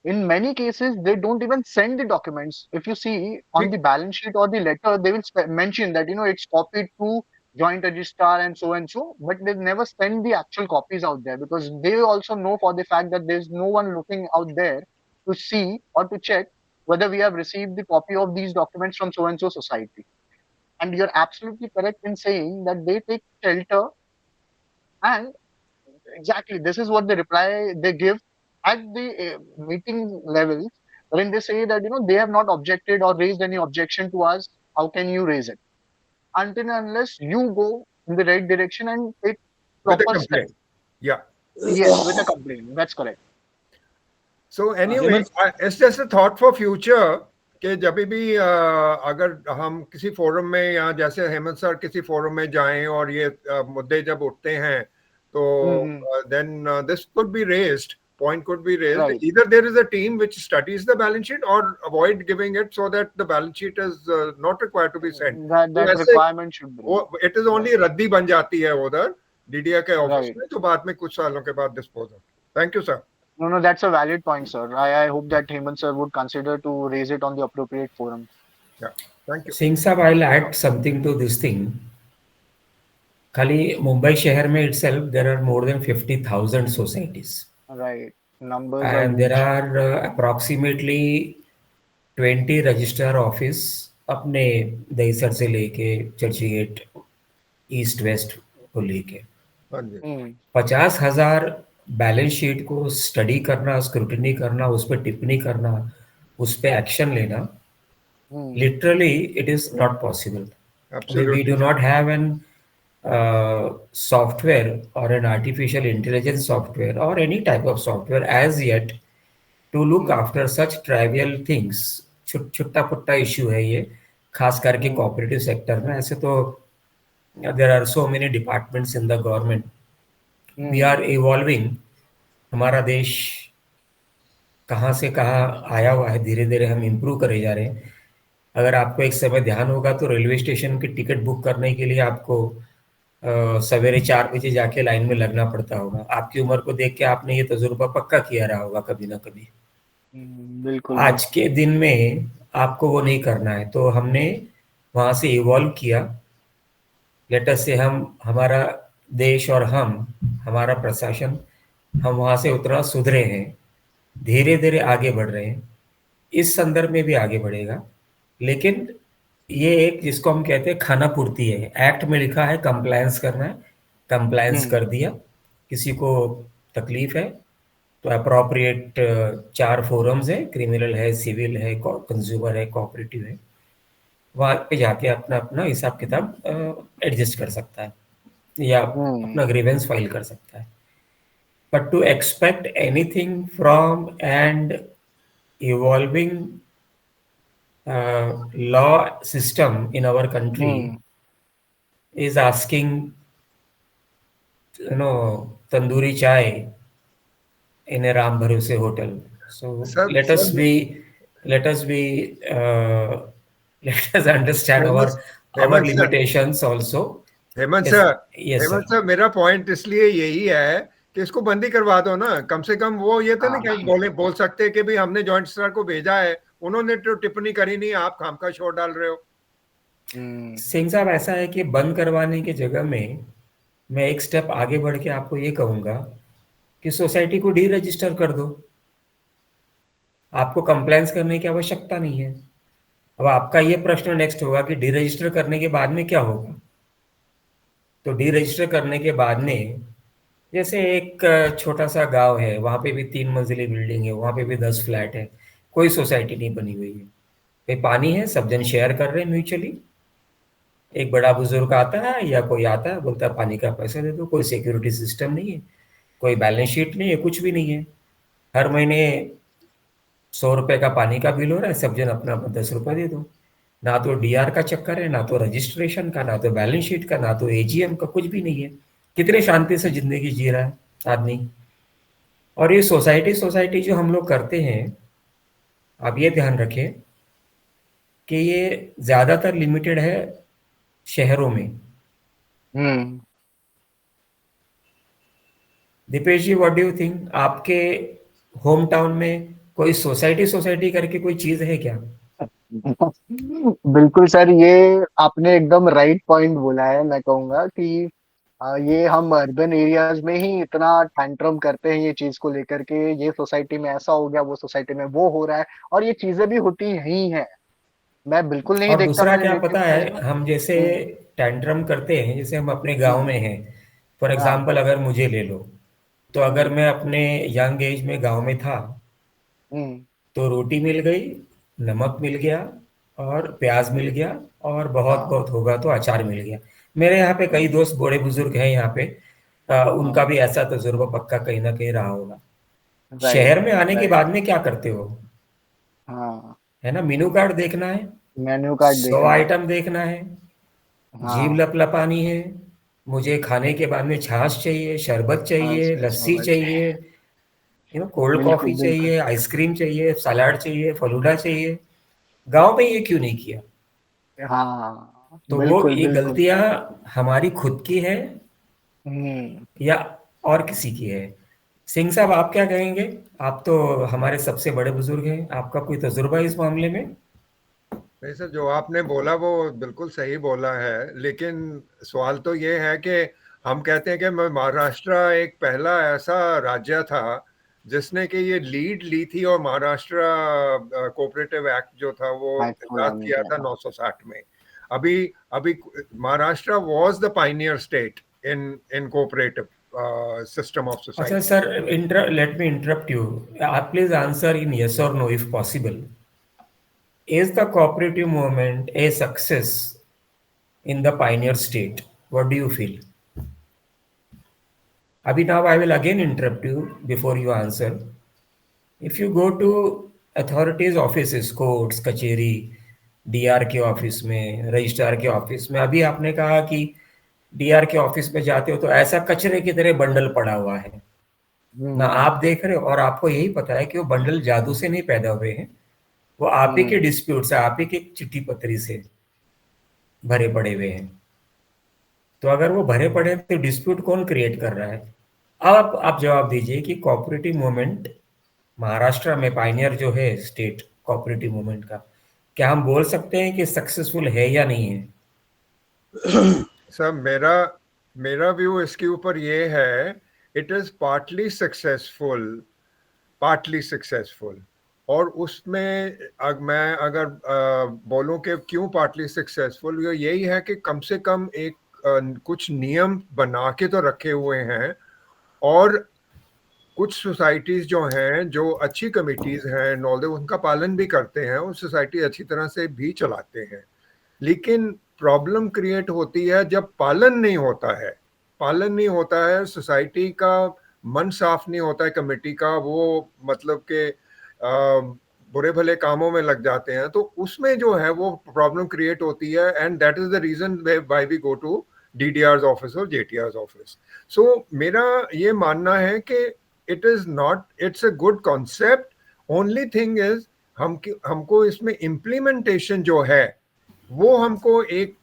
S2: In many cases, they don't even send the documents. If you see on the balance sheet or the letter, they will mention that it's copied to joint registrar and so, but they never send the actual copies out there because they also know for the fact that there's no one looking out there to see or to check whether we have received the copy of these documents from so society. And you're absolutely correct in saying that they take shelter, and exactly this is what the reply they give at the meeting levels, when they say that they have not objected or raised any objection to us. How can you raise it until and unless you go in the right direction and take proper steps?
S5: Yeah.
S2: Yes, with a complaint. That's correct.
S5: So anyway, it's just a thought for future कि जब भी अगर हम किसी forum में या जैसे Hemant sir किसी फोरम में जाएं और ये मुद्दे जब उठते हैं तो then this could be raised, point could be raised. Right. Either there is a team which studies the balance sheet or avoid giving it so that the balance sheet is not required to be sent.
S2: That requirement should be.
S5: It is only रद्दी बन जाती है उधर DDR के office में, तो बाद में कुछ सालों के बाद disposal. Thank you, sir.
S2: No, that's a valid point, sir. I hope that Hemant sir would consider to raise it on the appropriate forum.
S5: Yeah, thank you.
S1: Singh sir, I'll add something to this thing. खाली मुंबई शहर में itself there are more than 50,000 societies.
S2: Right, numbers.
S1: And there are approximately 20 registrar office अपने दहीसर से लेके Churchgate east west को लेके 50,000 balance sheet को study करना, स्क्रूटनी करना, उस पर टिप्पणी करना, उस पर एक्शन लेना, literally it is not possible. We do not have an software or an artificial intelligence software or any type of software as yet to look after such trivial things. छुट्टा पुट्टा issue है ये, खास करके cooperative sector में. ऐसे तो there are so many departments in the government. We are evolving. हमारा देश कहाँ से कहाँ आया हुआ है, धीरे धीरे हम इम्प्रूव करे जा रहे हैं. अगर आपको एक समय ध्यान होगा तो रेलवे स्टेशन की टिकट बुक करने के लिए आपको सवेरे 4 बजे जाके लाइन में लगना पड़ता होगा. आपकी उम्र को देख के आपने ये तजुर्बा पक्का किया रहा होगा कभी ना कभी.
S2: बिल्कुल
S1: आज के दिन में आपको वो नहीं करना है, तो हमने वहां से इवॉल्व किया। लेटस से हमारा देश और हमारा प्रशासन, हम वहां से उतना सुधरे हैं, धीरे धीरे आगे बढ़ रहे हैं। इस संदर्भ में भी आगे बढ़ेगा, लेकिन ये एक जिसको हम कहते हैं खाना पूर्ति है। एक्ट में लिखा है कंप्लायंस करना है, कंप्लायंस कर दिया। किसी को तकलीफ है तो अप्रोप्रिएट 4 फोरम्स है, क्रिमिनल है, सिविल है, कंज्यूमर है, कोऑपरेटिव है, वहां पे जाके अपना अपना हिसाब किताब एडजस्ट कर सकता है या अपना ग्रीवेंस फाइल कर सकता है। But to expect anything from and evolving law system in our country is asking, tandoori chai in a Ram Bharose hotel. So let us understand our limitations also.
S5: Hemant
S1: Yes,
S5: sir, मेरा point इसलिए यही है कि इसको बंदी करवा दो ना, कम से कम वो ये तो नहीं बोल सकते कि भी हमने जॉइंट स्टार को भेजा है, उन्होंने तो टिप्पणी करी नहीं, आप खाम का शोर डाल रहे हो।
S1: सिंह साहब, ऐसा है कि बंद करवाने की जगह में मैं एक स्टेप आगे बढ़ के आपको ये कहूंगा कि सोसाइटी को डी रजिस्टर कर दो। आपको कंप्लायंस करने की आवश्यकता नहीं है। अब आपका ये प्रश्न नेक्स्ट होगा कि डी रजिस्टर करने के बाद में क्या होगा। तो डी रजिस्टर करने के बाद में, जैसे एक छोटा सा गांव है, वहां पे भी 3 मंजिली बिल्डिंग है, वहां पे भी 10 फ्लैट है, कोई सोसाइटी नहीं बनी हुई है, पे पानी है, सब जन शेयर कर रहे हैं म्यूचुअली। एक बड़ा बुजुर्ग आता है या कोई आता है, बोलता है पानी का पैसा दे दो, कोई सिक्योरिटी सिस्टम नहीं है, कोई बैलेंस शीट नहीं है, कुछ भी नहीं है। हर महीने 100 रुपए का पानी का बिल हो रहा है, सब जन अपना 10 रुपए दे दो। ना तो डीआर का चक्कर है, ना तो रजिस्ट्रेशन का, ना तो बैलेंस शीट का, ना तो एजीएम का, कुछ भी नहीं है। कितने शांति से जिंदगी जी रहा है आदमी। और ये सोसाइटी जो हम लोग करते हैं, आप ये ध्यान रखें कि ये ज्यादातर लिमिटेड है शहरों में। दीपेश जी, व्हाट डू यू थिंक, आपके होम टाउन में कोई सोसाइटी करके कोई चीज है क्या?
S2: बिल्कुल सर, ये आपने एकदम राइट पॉइंट बोला है। मैं कहूंगा कि ये हम अर्बन एरियाज में ही इतना टैंट्रम करते हैं ये चीज को लेकर के, ये सोसाइटी में ऐसा हो गया, वो सोसाइटी में वो हो रहा है, और ये चीजें भी होती ही हैं। मैं बिल्कुल नहीं
S1: और
S2: देखता
S1: दूसरा
S2: मेरे
S1: क्या
S2: नेटिव
S1: पता
S2: प्लेस
S1: है,
S2: में।
S1: हम जैसे टैंट्रम करते हैं, जैसे हम अपने गांव में हैं, फॉर
S2: हाँ।
S1: एग्जांपल अगर मुझे ले लो, तो अगर मैं अपने यंग एज में गांव में था, तो रोटी मिल गई, नमक मिल गया, और प्याज मिल गया, और बहुत बहुत होगा तो अचार मिल गया। मेरे यहाँ पे कई दोस्त बूढ़े बुजुर्ग हैं यहाँ पे, उनका भी ऐसा तजुर्बा पक्का कहीं ना कहीं रहा होगा। शहर में आने के बाद में क्या करते हो?
S2: हाँ,
S1: है ना, मेनू कार्ड देखना है,
S2: मेन्यू कार्ड
S1: 100
S2: देखना है।
S1: आइटम देखना है, जीभ
S2: हाँ,
S1: लपलपानी है, मुझे खाने के बाद में छाछ चाहिए, शरबत
S2: हाँ,
S1: चाहिए, लस्सी
S2: समझ गए।
S1: चाहिए, कोल्ड
S2: बिल्कुल
S1: कॉफी
S2: बिल्कुल।
S1: चाहिए, आइसक्रीम चाहिए, सलाद चाहिए, फलूदा चाहिए। गांव में ये क्यों नहीं किया?
S2: हाँ,
S1: तो वो
S2: बिल्कुल
S1: ये
S2: बिल्कुल।
S1: गलतियां हमारी खुद की है
S2: हम्म
S1: या और किसी की है? सिंह साहब, आप क्या कहेंगे? आप तो हमारे सबसे बड़े बुजुर्ग हैं, आपका कोई तजुर्बा इस मामले में?
S5: नहीं सर, जो आपने बोला वो बिल्कुल सही बोला है, लेकिन सवाल तो ये है कि हम कहते हैं कि महाराष्ट्र एक पहला ऐसा राज्य था जिसने कि ये लीड ली थी, और महाराष्ट्र कोऑपरेटिव एक्ट जो था वो इजाद किया था 960 में। अभी अभी Maharashtra was the Pioneer state in in cooperative system of
S1: अच्छा
S5: society.
S1: Sir, let me interrupt you. Please answer in yes or no if possible. Is the cooperative movement a success in the pioneer state? What do you feel? Abhi, now I will again interrupt you before you answer. If you go to authorities offices, courts, कचेरी, D R के office में, registrar के office में, अभी आपने कहा कि D R के ऑफिस में जाते हो तो ऐसा कचरे की तरह बंडल पड़ा हुआ है ना, आप देख रहे हो, और आपको यही पता है कि वो बंडल जादू से नहीं पैदा हुए हैं, वो आप ही के डिस्प्यूट से, आप ही के चिट्ठी पत्री से भरे पड़े हुए हैं। तो अगर वो भरे पड़े हैं तो डिस्प्यूट कौन क्रिएट कर रहा है? अब आप जवाब दीजिए कि कोऑपरेटिव मूवमेंट महाराष्ट्र में पायनियर जो है स्टेट कोऑपरेटिव मूवमेंट का, क्या हम बोल सकते हैं कि सक्सेसफुल है या नहीं है?
S5: सर मेरा व्यू इसके ऊपर ये है, इट इज पार्टली सक्सेसफुल। और उसमें मैं अगर बोलूं कि क्यों पार्टली सक्सेसफुल, यही है कि कम से कम एक कुछ नियम बना के तो रखे हुए हैं, और कुछ सोसाइटीज जो हैं, जो अच्छी कमिटीज हैं नॉलेज, उनका पालन भी करते हैं और सोसाइटी अच्छी तरह से भी चलाते हैं। लेकिन प्रॉब्लम क्रिएट होती है जब पालन नहीं होता है, सोसाइटी का मन साफ नहीं होता है कमेटी का, वो मतलब के बुरे भले कामों में लग जाते हैं, तो उसमें जो है वो प्रॉब्लम क्रिएट होती है। And that is the reason why we go to DDR's office और JTR's ऑफिस। सो मेरा ये मानना है कि it's a good concept, only thing is हमको इसमें इम्प्लीमेंटेशन जो है वो हमको एक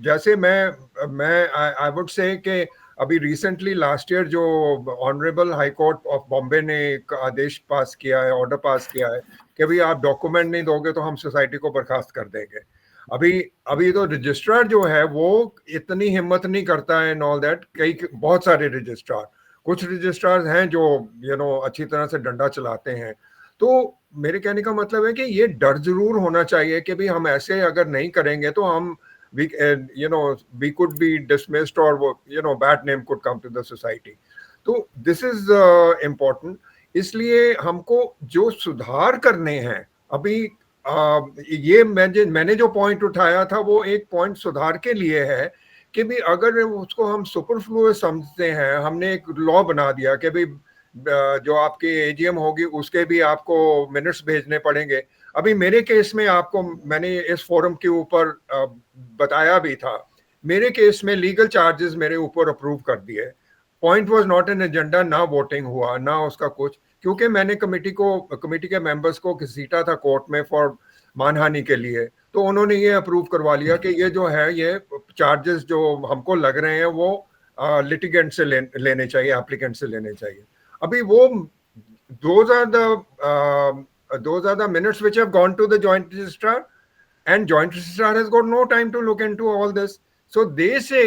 S5: जैसे मैं आई वुड से कि अभी रिसेंटली लास्ट ईयर जो honourable high court of Bombay ने एक आदेश पास किया है, ऑर्डर पास किया है कि भाई आप डॉक्यूमेंट नहीं दोगे तो हम सोसाइटी को बर्खास्त कर देंगे। अभी तो रजिस्ट्रार जो है वो इतनी हिम्मत नहीं करता है एंड ऑल दैट। बहुत सारे रजिस्ट्रार, कुछ रजिस्ट्रार हैं जो अच्छी तरह से डंडा चलाते हैं। तो मेरे कहने का मतलब है कि ये डर जरूर होना चाहिए कि भाई हम ऐसे अगर नहीं करेंगे तो हम we could be dismissed, or bad name could come to the society. तो this is important। इसलिए हमको जो सुधार करने हैं अभी, ये मैंने जो पॉइंट उठाया था वो एक पॉइंट सुधार के लिए है कि भी अगर उसको हम सुपरफ्लुअस समझते हैं, हमने एक लॉ बना दिया कि भाई जो आपकी AGM होगी उसके भी आपको मिनट्स भेजने पड़ेंगे। अभी मेरे केस में आपको मैंने इस फोरम के ऊपर बताया भी था, मेरे केस में लीगल चार्जेस मेरे ऊपर अप्रूव कर दिए। Point was not an agenda, ना वोटिंग हुआ ना उसका कुछ, क्योंकि मैंने कमेटी के मेंबर्स को घसीटा था कोर्ट में फॉर मानहानि के लिए, तो उन्होंने ये अप्रूव करवा लिया कि ये जो है ये चार्जेस जो हमको लग रहे हैं वो लिटिगेंट से लेने चाहिए, एप्लीकेंट से लेने चाहिए। अभी वो those are the minutes which have gone to the joint registrar, and joint registrar has got no time to look into all this. So they say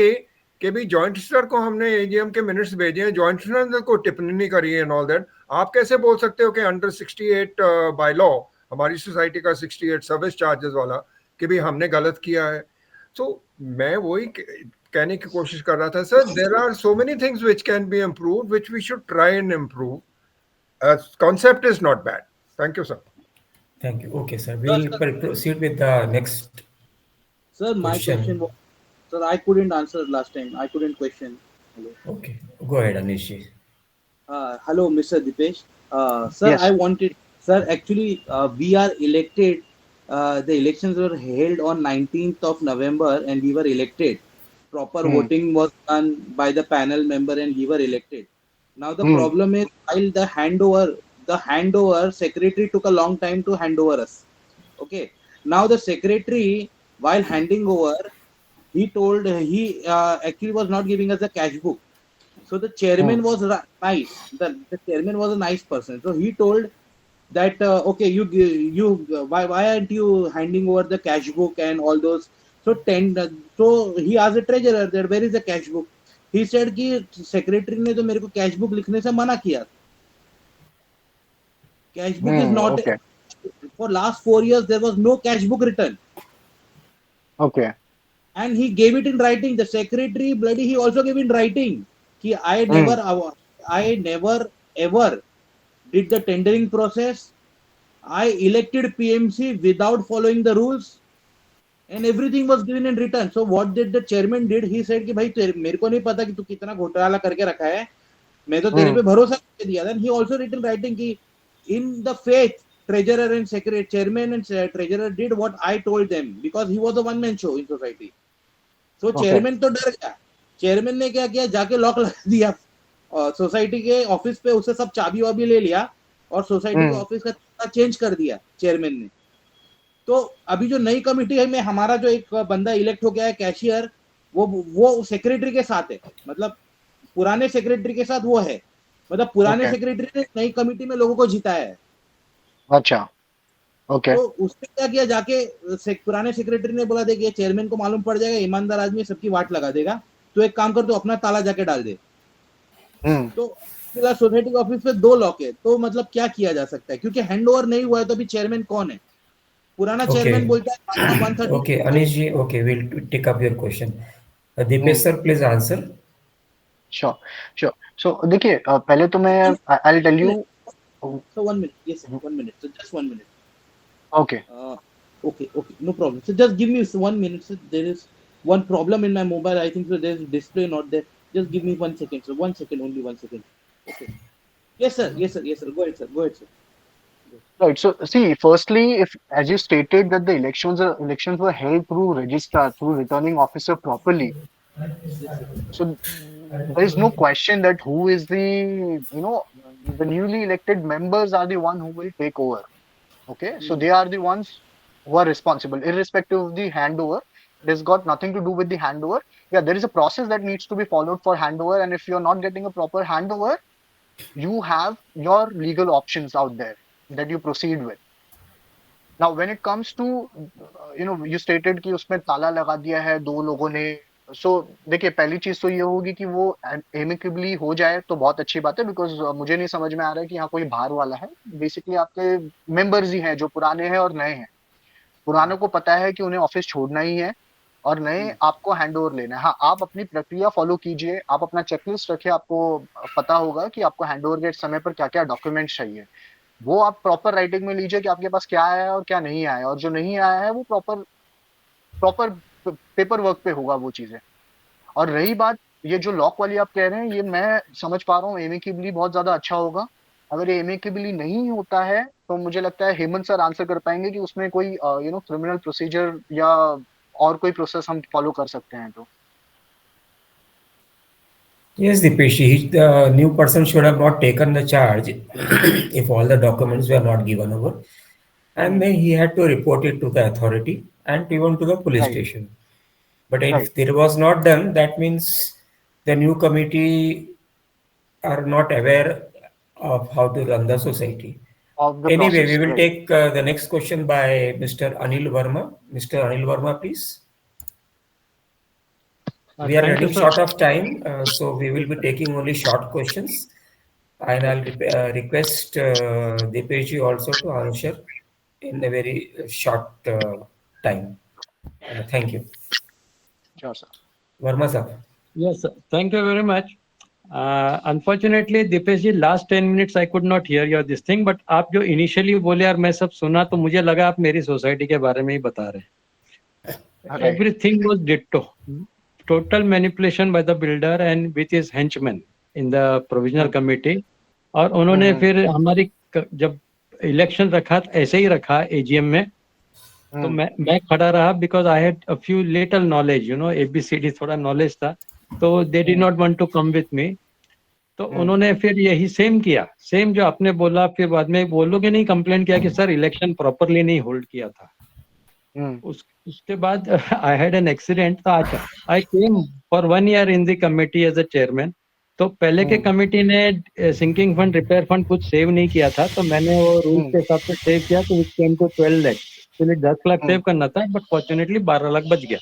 S5: कि भी जॉइंट रजिस्ट्रार को हमने AGM के मिनट्स भेजे हैं, जॉइंट रजिस्ट्रार को टिप्पणी नहीं करी है एंड ऑल दैट। आप कैसे बोल सकते हो कि अंडर 68 बाय लॉ, हमारी सोसाइटी का 68 सर्विस चार्जेस वाला, कि भी हमने गलत किया है? तो मैं वही कहने की कोशिश कर रहा था, sir there are so many things which can be improved, which we should try and improve. Concept is not bad. Thank you, sir.
S1: Thank you. Okay, sir. We'll proceed with the next.
S6: Sir, my question was, sir, I couldn't answer last time. I couldn't question. Hello.
S1: Okay, go ahead, Anish.
S6: Hello, Mr. Dipesh. Sir, yes. I wanted, sir, actually, we are elected. The elections were held on 19th of November, and we were elected. Proper voting was done by the panel member, and we were elected. Now the problem is, while the handover secretary took a long time to hand over us. Okay. Now the secretary, while handing over, he told he actually was not giving us a cash book. So the chairman was nice. The chairman was a nice person. So he told that okay, why aren't you handing over the cash book and all those? So he asked the treasurer that where is the cash book. He said कि secretary ने तो मेरे को cash book लिखने से मना किया. Cash book is not for last 4 years there was no cash book written.
S2: Okay.
S6: And he gave it in writing. The secretary he also gave in writing कि I never ever did the tendering process. I elected PMC without following the rules. And everything was given in return. So what did the chairman did? He said कि भाई मेरे को नहीं पता कि तू कितना घोटाला करके रखा है, मैं तो तेरे पे भरोसा करके दिया। Then he also written writing कि in the faith treasurer and secretary, chairman and treasurer did what I told them, because he was a one man show in society. So chairman तो डर गया। chairman ने क्या किया, जाके lock लगा दिया सोसाइटी के ऑफिस पे, उससे सब चाबी वाबी ले लिया और सोसाइटी के ऑफिस का चेंज कर दिया चेयरमैन ने। तो अभी जो नई कमिटी है में हमारा जो एक बंदा इलेक्ट हो गया है कैशियर, वो सेक्रेटरी के साथ है, मतलब पुराने सेक्रेटरी के साथ वो है। मतलब पुराने
S2: Okay.
S6: सेक्रेटरी ने नई कमेटी में लोगों को जिताया है।
S2: अच्छा, ओके,
S6: तो उसने क्या किया, जाके पुराने सेक्रेटरी ने बोला देखिए चेयरमैन को मालूम पड़ जाएगा, ईमानदार आदमी सबकी वाट लगा देगा, तो एक काम कर, तो अपना ताला जाके डाल दे। तो फिलहाल सोसाइटी के ऑफिस में 2 लॉक है, तो मतलब क्या किया जा सकता है, क्योंकि हैंड ओवर नहीं हुआ है, तो अभी चेयरमैन कौन है? पुराना चेयरमैन
S1: Okay.
S6: बोलता है 130।
S1: Okay, Anish ji, okay, we'll take up your question. Dipesh
S2: हम्म,
S1: sir, please answer.
S2: Sure sure. So देखिए, पहले तो मैं I tell you.
S6: So 1 minute, yes sir, 1 minute, so just 1 minute.
S2: Okay,
S6: Okay, no problem. So just give me 1 minute. So there is one problem in my mobile. I think so there is display not there. Just give me 1 second. So 1 second, only 1 second. Okay. Yes sir. Go ahead, sir.
S2: right. So see, firstly, if as you stated that the elections were held through registrar, through returning officer properly,
S6: Yes sir.
S2: so there is no question that who is the newly elected members are the one who will take over. Okay, so they are the ones who are responsible, irrespective of the handover. It has got nothing to do with the handover. Yeah, there is a process that needs to be followed for handover, and if you're not getting a proper handover, you have your legal options out there that you proceed with. Now when it comes to you stated कि उसमें ताला लगा दिया है 2 लोगों ने। सो देखिए, पहली चीज तो ये होगी कि वो एमिकेबली हो जाए तो बहुत अच्छी बात है, बिकॉज मुझे नहीं समझ में आ रहा है कि यहाँ कोई बाहर वाला है। बेसिकली आपके मेंबर्स ही हैं जो पुराने हैं और नए हैं। पुरानों को पता है कि उन्हें ऑफिस छोड़ना ही है और नए आपको हैंड ओवर लेना है। हाँ, आप अपनी प्रक्रिया फॉलो कीजिए, आप अपना चेकलिस्ट रखिए, आपको पता होगा कि आपको हैंड ओवर के समय पर क्या क्या डॉक्यूमेंट्स चाहिए। वो आप प्रॉपर राइटिंग में लीजिए कि आपके पास क्या आया है और क्या नहीं आया है, और जो नहीं आया है वो प्रॉपर प्रॉपर पेपर वर्क पे होगा वो चीजें। और रही बात ये जो लॉक वाली आप कह रहे हैं, ये मैं समझ पा रहा हूँ एमिकेबली बहुत ज्यादा अच्छा होगा। अगर ये एमिकेबली नहीं होता है तो मुझे लगता है हेमंत सर आंसर कर पाएंगे कि उसमें कोई क्रिमिनल प्रोसीजर या और कोई प्रोसेस हम फॉलो कर सकते हैं तो।
S1: Yes, Dipesh, the new person should have not taken the charge if all the documents were not given over. And then he had to report it to the authority and even to the police
S2: right,
S1: station. But
S2: right,
S1: if there was not done, that means the new committee are not aware of how to run the society.
S2: Of the
S1: Anyway, we
S2: process,
S1: will
S2: right.
S1: take the next question by Mr. Anil Verma. Mr. Anil Verma, please. We are
S7: Thank you,
S1: running
S7: sir.
S1: short of time, so we will be taking only short questions. And I'll request Dipesh also to answer in a very short time. Thank you.
S2: Sure sir.
S1: Verma sir.
S7: Yes, sir. Thank you very much. Unfortunately, Dipesh ji, last 10 minutes I could not hear your this thing, but आप जो initially बोले और मैं सब सुना तो मुझे लगा आप मेरी सोसाइटी के बारे में ही बता रहे हैं. Everything was ditto. Total manipulation by the builder and with his henchmen in the provisional committee. और उन्होंने फिर हमारी जब इलेक्शन रखा ऐसे ही रखा AGM में, तो मैं खड़ा रहा because I had a few little knowledge, ABCD थोड़ा नॉलेज था, तो they did not want to come with me. तो उन्होंने फिर यही सेम किया, सेम जो आपने बोला. फिर बाद में वो लोग नहीं कंप्लेन किया कि सर इलेक्शन प्रॉपरली नहीं होल्ड किया था. उसके बाद आई हैड एन एक्सीडेंट. तो अच्छा, I came for 1 year in the committee as a chairman. तो पहले के कमिटी ने सिंकिंग फंड, रिपेयर फंड कुछ सेव नहीं किया था, तो मैंने वो रूल्स के हिसाब से सेव किया, तो it came to 12 lakh. Actually 10 lakh save करना था, बट फॉर्चुनेटली 12 लाख बच गया.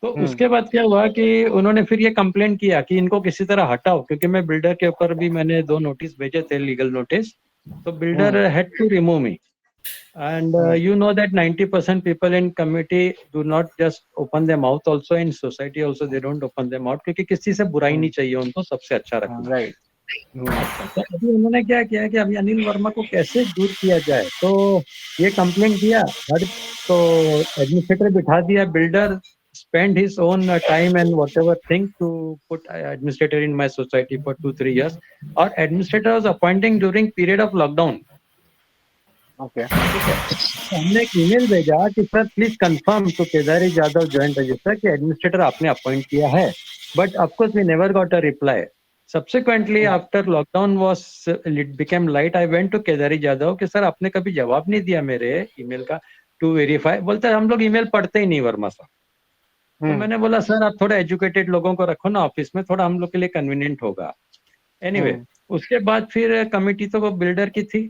S7: तो उसके बाद क्या हुआ कि उन्होंने फिर ये कंप्लेंट किया कि इनको किसी तरह हटाओ, क्योंकि मैं बिल्डर के ऊपर भी मैंने 2 नोटिस भेजे थे, लीगल नोटिस. तो builder had to remove me. And you know that 90% people in committee do not just open their mouth. Also in society also they don't open their mouth, क्योंकि किसी से बुराई नहीं चाहिए उनको, सबसे अच्छा रखना.
S2: राइट।
S7: तो अभी उन्होंने क्या किया कि अभी अनिल वर्मा को कैसे दूर किया जाए, तो ये कंप्लेंट किया. तो एडमिनिस्ट्रेटर बिठा दिया. Builder spent his own time and whatever thing to put administrator in my society for 2-3 years. Or administrator was appointing during period of lockdown.
S2: Okay,
S7: हमने एक ईमेल भेजा कि sir please confirm to Kedari Jadhav joint register कि administrator आपने appoint किया है. But of course we never got a reply. Subsequently, after lockdown was it became light, I went to Kedari Jadhav कि sir आपने कभी जवाब नहीं दिया मेरे ईमेल का टू वेरीफाई. बोलते हैं हम लोग ईमेल पढ़ते ही नहीं वर्मा साहब. तो मैंने बोला सर आप थोड़ा एजुकेटेड लोगों को रखो ना ऑफिस में, थोड़ा हम लोग के लिए कन्वीनियंट होगा. एनीवे, उसके बाद फिर कमिटी तो वो बिल्डर की थी,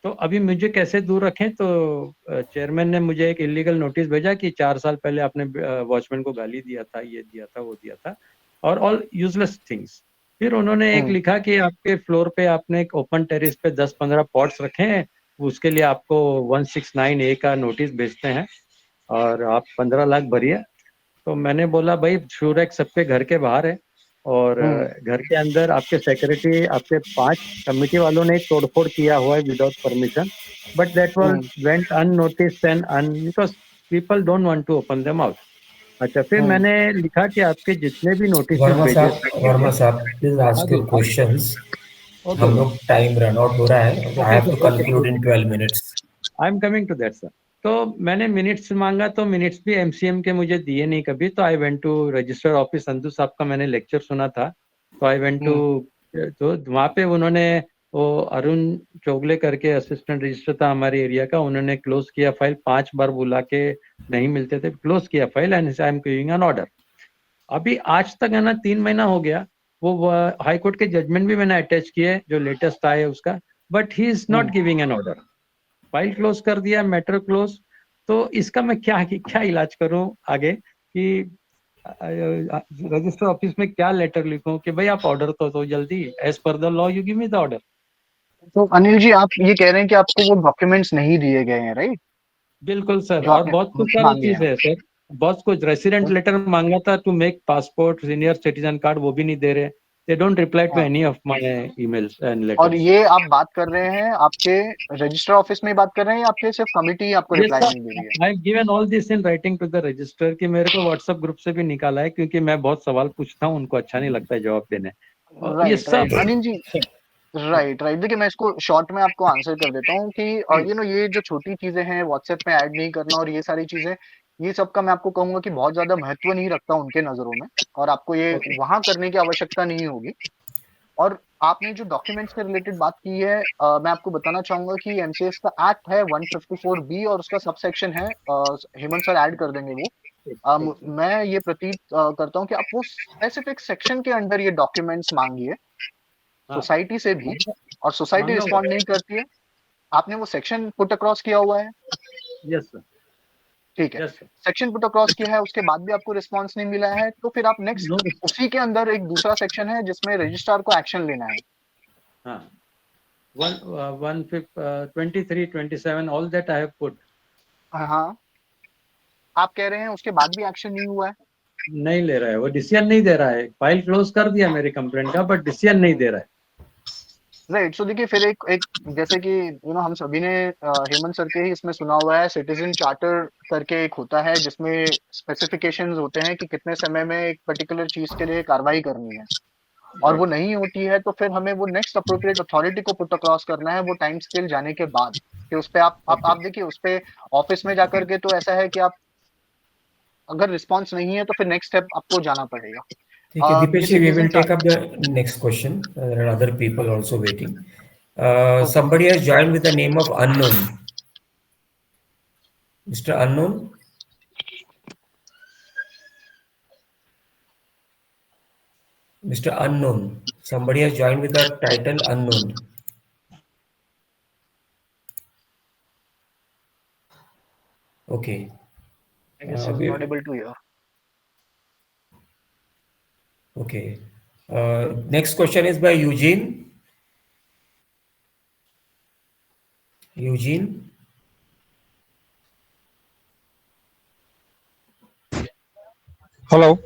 S7: तो अभी मुझे कैसे दूर रखें, तो चेयरमैन ने मुझे एक इलीगल नोटिस भेजा कि 4 साल पहले आपने वॉचमैन को गाली दिया था, ये दिया था, वो दिया था, और ऑल यूजलेस थिंग्स। फिर उन्होंने एक लिखा कि आपके फ्लोर पे आपने एक ओपन टेरेस पे 10-15 पॉट्स रखे हैं, उसके लिए आपको 169A का नोटिस भेजते हैं और आप 15 लाख भरिए। तो मैंने बोला भाई श्योरेक सबके घर के बाहर है, और घर के अंदर आपके सेक्रेटरी, आपके 5 कमेटी वालों ने तोड़फोड़ किया हुआ है without permission, but that was went unnoticed and because people don't want to open them out. अच्छा, फिर मैंने लिखा कि आपके जितने भी नोटिस भेजे,
S1: वर्मा साहब प्लीज आस्क योर क्वेश्चंस। हम लोग टाइम रन आउट हो रहा है, I have to conclude in 12 minutes.
S7: I am coming to that sir. तो मैंने मिनट्स मांगा, तो मिनट्स भी एमसीएम के मुझे दिए नहीं कभी, तो I went to register office. Sandhu साहब का मैंने लेक्चर सुना था, तो आई वेंट टू, तो वहाँ पे उन्होंने वो अरुण चोगले करके असिस्टेंट रजिस्टर था हमारे एरिया का, उन्होंने क्लोज किया फाइल, 5 बार बुला के नहीं मिलते थे, क्लोज किया file and I am giving an order. अभी आज तक है ना 3 महीना हो गया, वो हाई कोर्ट के जजमेंट भी मैंने अटैच किए जो लेटेस्ट आए उसका, but he is not giving an order. File close कर दिया, मैटर क्लोज। तो इसका मैं क्या इलाज करूं आगे, कि रजिस्टर ऑफिस में क्या लेटर लिखूं कि भाई आप ऑर्डर तो जल्दी, as per the law you give me the order.
S2: तो अनिल जी, आप ये कह रहे हैं कि आपको वो डॉक्यूमेंट्स नहीं दिए गए हैं, राइट?
S7: बिल्कुल सर,
S2: जो
S7: और
S2: आपने
S7: बहुत कुछ सारी
S2: मांगे
S7: चीज
S2: हैं।
S7: है सर, बहुत कुछ। रेसिडेंट लेटर मांगा था to make passport, senior citizen card, वो भी नहीं दे रहे। दे डोंट रिप्लाई टू
S2: हाँ,
S7: any of my emails and
S2: और
S7: लेटर्स।
S2: ये आप बात कर रहे हैं आपके रजिस्टर ऑफिस में ही बात कर रहे हैं, या आपके सिर्फ कमिटी आपको
S7: Yes
S2: रिप्लाई
S7: sir,
S2: नहीं दे रही है?
S7: I have given all this in writing to the register, कि मेरे को व्हाट्सएप ग्रुप से भी निकाला है, क्योंकि मैं बहुत सवाल पूछता हूँ, उनको अच्छा नहीं लगता है जवाब देने, और ये
S2: राइट,
S7: सब।
S2: Right Anil ji, right, right. देखिए, मैं इसको शॉर्ट में आपको आंसर कर देता हूँ कि ये जो छोटी चीजें हैं, व्हाट्सएप में ऐड नहीं करना और ये सारी चीजें, ये सब का मैं आपको कहूंगा कि बहुत ज्यादा महत्व नहीं रखता उनके नजरों में, और आपको ये वहां करने की आवश्यकता नहीं होगी। और आपने जो डॉक्यूमेंट्स से रिलेटेड बात की है, मैं आपको बताना चाहूंगा कि एमसीएस का एक्ट है 154B और उसका सबसेक्शन है, हेमंत सर ऐड कर देंगे वो। मैं ये प्रतीत करता हूँ कि आप वो स्पेसिफिक सेक्शन के अंदर ये डॉक्यूमेंट्स मांगिए सोसाइटी से भी, और सोसाइटी रिस्पॉन्ड नहीं करती है। आपने वो सेक्शन पुट अक्रॉस किया हुआ है?
S7: यस सर,
S2: ठीक है, सेक्शन पुट अक्रॉस किया है, उसके बाद भी आपको रिस्पॉन्स नहीं मिला है, तो फिर आप नेक्स्ट उसी के अंदर एक दूसरा सेक्शन है जिसमें रजिस्ट्रार को एक्शन लेना है।
S7: हाँ, 23, 27 all that I have put।
S2: हाँ, आप कह रहे हैं उसके बाद भी एक्शन नहीं हुआ है?
S7: नहीं ले रहा है, वो डिसीजन नहीं दे रहा है। फाइल क्लोज कर दिया मेरी कंप्लेंट का, बट डिसीजन नहीं दे रहा है।
S2: राइट, सो देखिए, फिर एक जैसे कि हम सभी ने हेमंत सर के ही इसमें सुना हुआ है, सिटीजन चार्टर करके एक होता है जिसमें स्पेसिफिकेशंस होते हैं कि कितने समय में एक पर्टिकुलर चीज के लिए कार्रवाई करनी है, और वो नहीं होती है तो फिर हमें वो नेक्स्ट अप्रोप्रिएट अथॉरिटी को पुट अक्रॉस करना है, वो टाइम स्केल जाने के बाद। कि उस पे आप देखिए, उस पे ऑफिस में जाकर के तो ऐसा है कि आप अगर रिस्पॉन्स नहीं है तो फिर नेक्स्ट स्टेप आपको जाना पड़ेगा।
S1: ठीक है दीपेश जी, we will take up the next question. There are other people also waiting. Somebody has joined with the name of unknown. Mr. Unknown. Mr. Unknown. Somebody has joined with the title unknown. Okay.
S2: I guess I'm not able to hear.
S1: Okay. Next question is by Eugene. Eugene.
S8: Hello.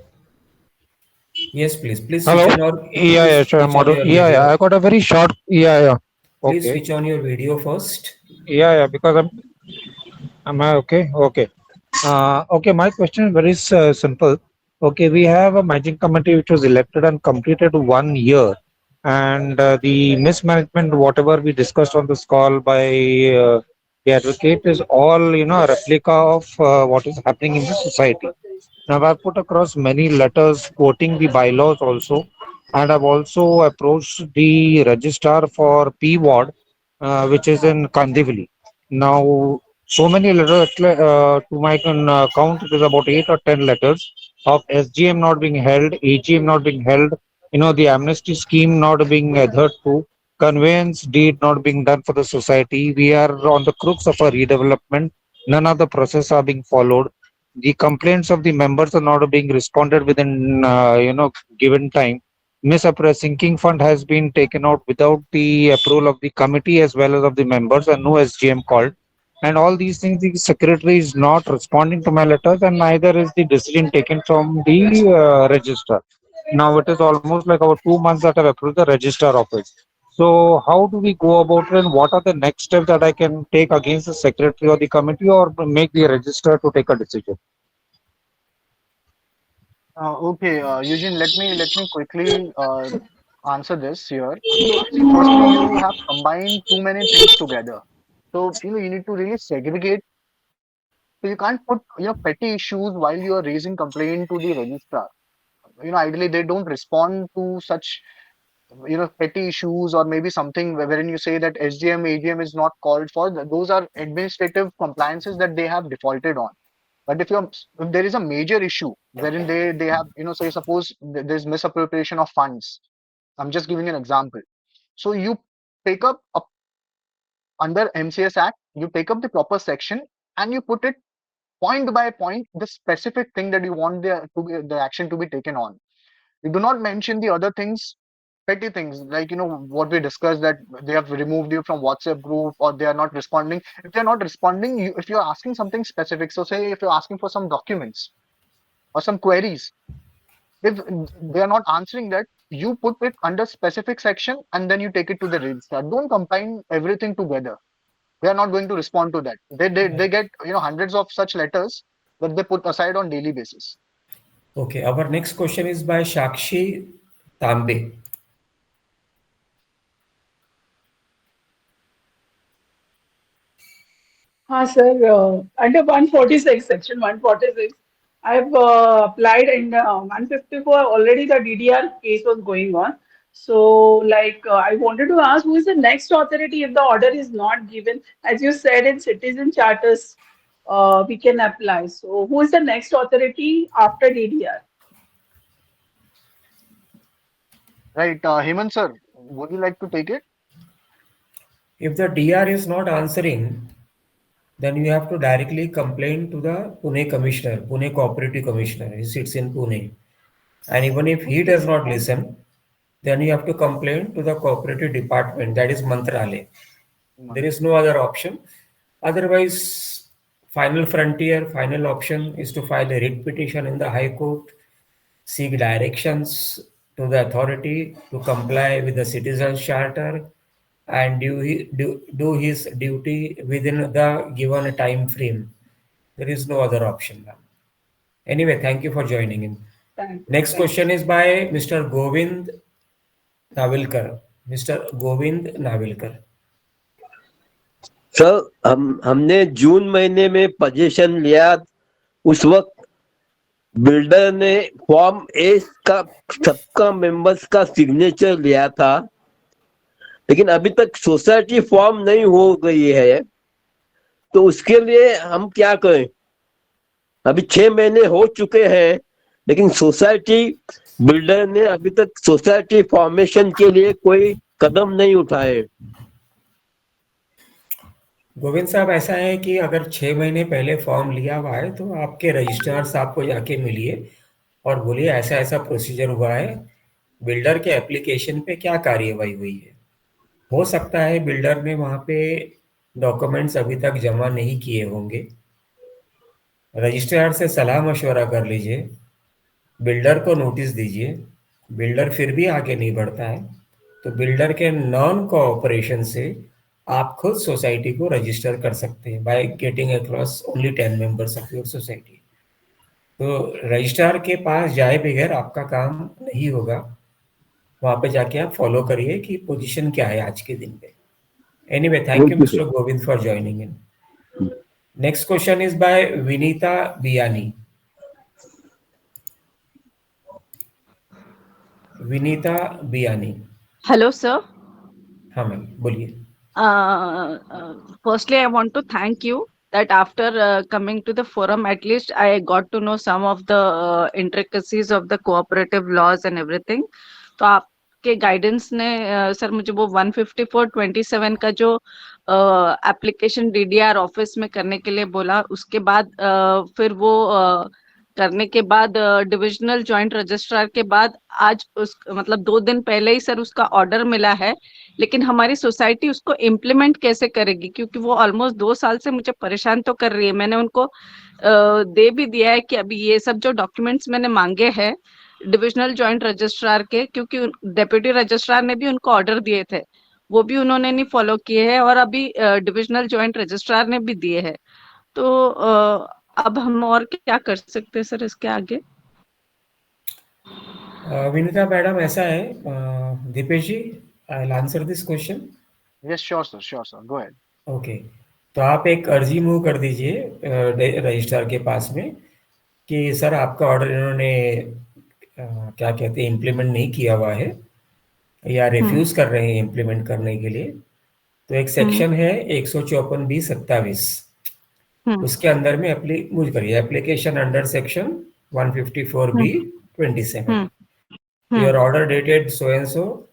S1: Yes, please. Please
S8: Hello.
S1: switch on your.
S8: Yeah, sure. Yeah. I got a very short. Yeah.
S1: Please
S8: Okay.
S1: switch on your video first.
S8: Yeah. Because am I okay? Okay. Okay. My question is very simple. Okay, we have a managing committee which was elected and completed 1 year, and the mismanagement, whatever we discussed on this call by the advocate, is all a replica of what is happening in the society. Now, I've put across many letters quoting the bylaws also, and I've also approached the registrar for P ward, which is in Kandivali. Now, so many letters, to my count, it is about 8 or 10 letters of SGM not being held, AGM not being held, the amnesty scheme not being adhered to, conveyance deed not being done for the society. We are on the crux of a redevelopment. None of the process are being followed. The complaints of the members are not being responded within, given time. Sinking fund has been taken out without the approval of the committee as well as of the members, and no SGM called. And all these things, the secretary is not responding to my letters, and neither is the decision taken from the registrar. Now it is almost like over 2 months that I've approved the registrar office. So how do we go about it, and what are the next steps that I can take against the secretary or the committee, or make the registrar to take a decision?
S2: Okay, Eugene, let me quickly answer this here. See, firstly, you have combined too many things together. So, you need to really segregate. So you can't put, petty issues while you are raising complaint to the registrar. Ideally, they don't respond to such, petty issues, or maybe something wherein you say that SGM, AGM is not called for. Those are administrative compliances that they have defaulted on. But if there is a major issue wherein they have, say suppose there's misappropriation of funds. I'm just giving an example. So you take up under MCS Act, you take up the proper section and you put it point by point the specific thing that you want the action to be taken on. You do not mention the other things, petty things, like what we discussed, that they have removed you from WhatsApp group, or they are not responding. If they're not responding, if you're asking something specific, so say if you're asking for some documents or some queries, if they are not answering that, you put it under specific section and then you take it to the registrar. Don't combine everything together. They are not going to respond to that. They get hundreds of such letters that they put aside on daily basis.
S1: Okay, our next question is by Shakshi Tambe.
S9: Sir, under 146, section 146, I've applied, and 154 already the DDR case was going on. So, I wanted to ask, who is the next authority if the order is not given? As you said, in citizen charters, we can apply. So, who is the next authority after DDR?
S2: Right, Hemant sir, would you like to take it?
S1: If the DR is not answering, then you have to directly complain to the Pune Commissioner, Pune Cooperative Commissioner. He sits in Pune. And even if he does not listen, then you have to complain to the Cooperative Department, that is Mantralaya. There is no other option. Otherwise, final frontier, final option is to file a writ petition in the High Court, seek directions to the authority to comply with the Citizens Charter, and do his duty within the given time frame. There is no other option now. Anyway, thank you for joining in. Next question is by Mr. Govind Navilkar. Mr. Govind Navilkar.
S10: Sir हमने जून महीने में position लिया, उस वक्त builder ने form ए का सबका members का सिग्नेचर लिया था, लेकिन अभी तक सोसाइटी फॉर्म नहीं हो गई है, तो उसके लिए हम क्या करें? अभी 6 महीने हो चुके हैं, लेकिन सोसाइटी बिल्डर ने अभी तक सोसाइटी फॉर्मेशन के लिए कोई कदम नहीं उठाए।
S1: गोविंद साहब, ऐसा है कि अगर 6 महीने पहले फॉर्म लिया हुआ है तो आपके रजिस्ट्रार साहब को जाके मिलिए और बोलिए ऐसा ऐसा प्रोसीजर हुआ है, बिल्डर के एप्लीकेशन पे क्या कार्यवाही हुई है। हो सकता है बिल्डर ने वहाँ पे डॉक्यूमेंट्स अभी तक जमा नहीं किए होंगे। रजिस्ट्रार से सलाह मशवरा कर लीजिए, बिल्डर को नोटिस दीजिए। बिल्डर फिर भी आगे नहीं बढ़ता है तो बिल्डर के नॉन कोऑपरेशन से आप खुद सोसाइटी को रजिस्टर कर सकते हैं by getting across only 10 members of your society. तो रजिस्ट्रार के पास जाए बगैर आपका काम नहीं होगा। वहाँ पे जाके आप फॉलो करिए कि पोजीशन क्या है आज के दिन पे। Anyway, thank you mister Govind for joining in. Next question is by Vinita Biyani. Vinita Biyani.
S11: Hello sir.
S1: हाँ मैम, बोलिए।
S11: Firstly, I want to thank you that after coming to the forum, at least I got to know some of the intricacies of the cooperative laws and everything. तो आपके guidance ने sir मुझे वो 154/27 का जो application DDR office में करने के लिए बोला, उसके बाद फिर वो करने के बाद डिविजनल जॉइंट रजिस्ट्रार के बाद आज उस मतलब 2 दिन पहले ही सर उसका ऑर्डर मिला है, लेकिन हमारी सोसाइटी उसको इम्प्लीमेंट कैसे करेगी? क्योंकि वो ऑलमोस्ट 2 साल से मुझे परेशान तो कर रही है। मैंने उनको दे भी दिया है कि अभी ये सब जो डॉक्यूमेंट्स मैंने मांगे हैं डिविजनल जॉइंट रजिस्ट्रार के, क्योंकि डेप्यूटी रजिस्ट्रार ने भी उनको ऑर्डर दिए थे, वो भी उन्होंने नहीं फॉलो किए हैं, और अभी डिविजनल जॉइंट रजिस्ट्रार ने भी दिए हैं। तो अब हम और क्या कर सकते हैं सर इसके आगे?
S1: विनीता मैडम, ऐसा है, Dipesh ji, I will answer this question.
S2: Yes sure sir, go ahead.
S1: Okay, तो आप एक अर्जी मूव कर दीजिए रजिस्ट्रार के पास में कि सर आपका ऑर्डर इन्होंने क्या कहते हैं इम्प्लीमेंट नहीं किया हुआ है या रिफ्यूज कर रहे हैं इम्प्लीमेंट करने के लिए। तो एक सेक्शन है 154(b)(27), उसके अंदर में मूव करिए application under section 154(b)(27). Your order dated so and so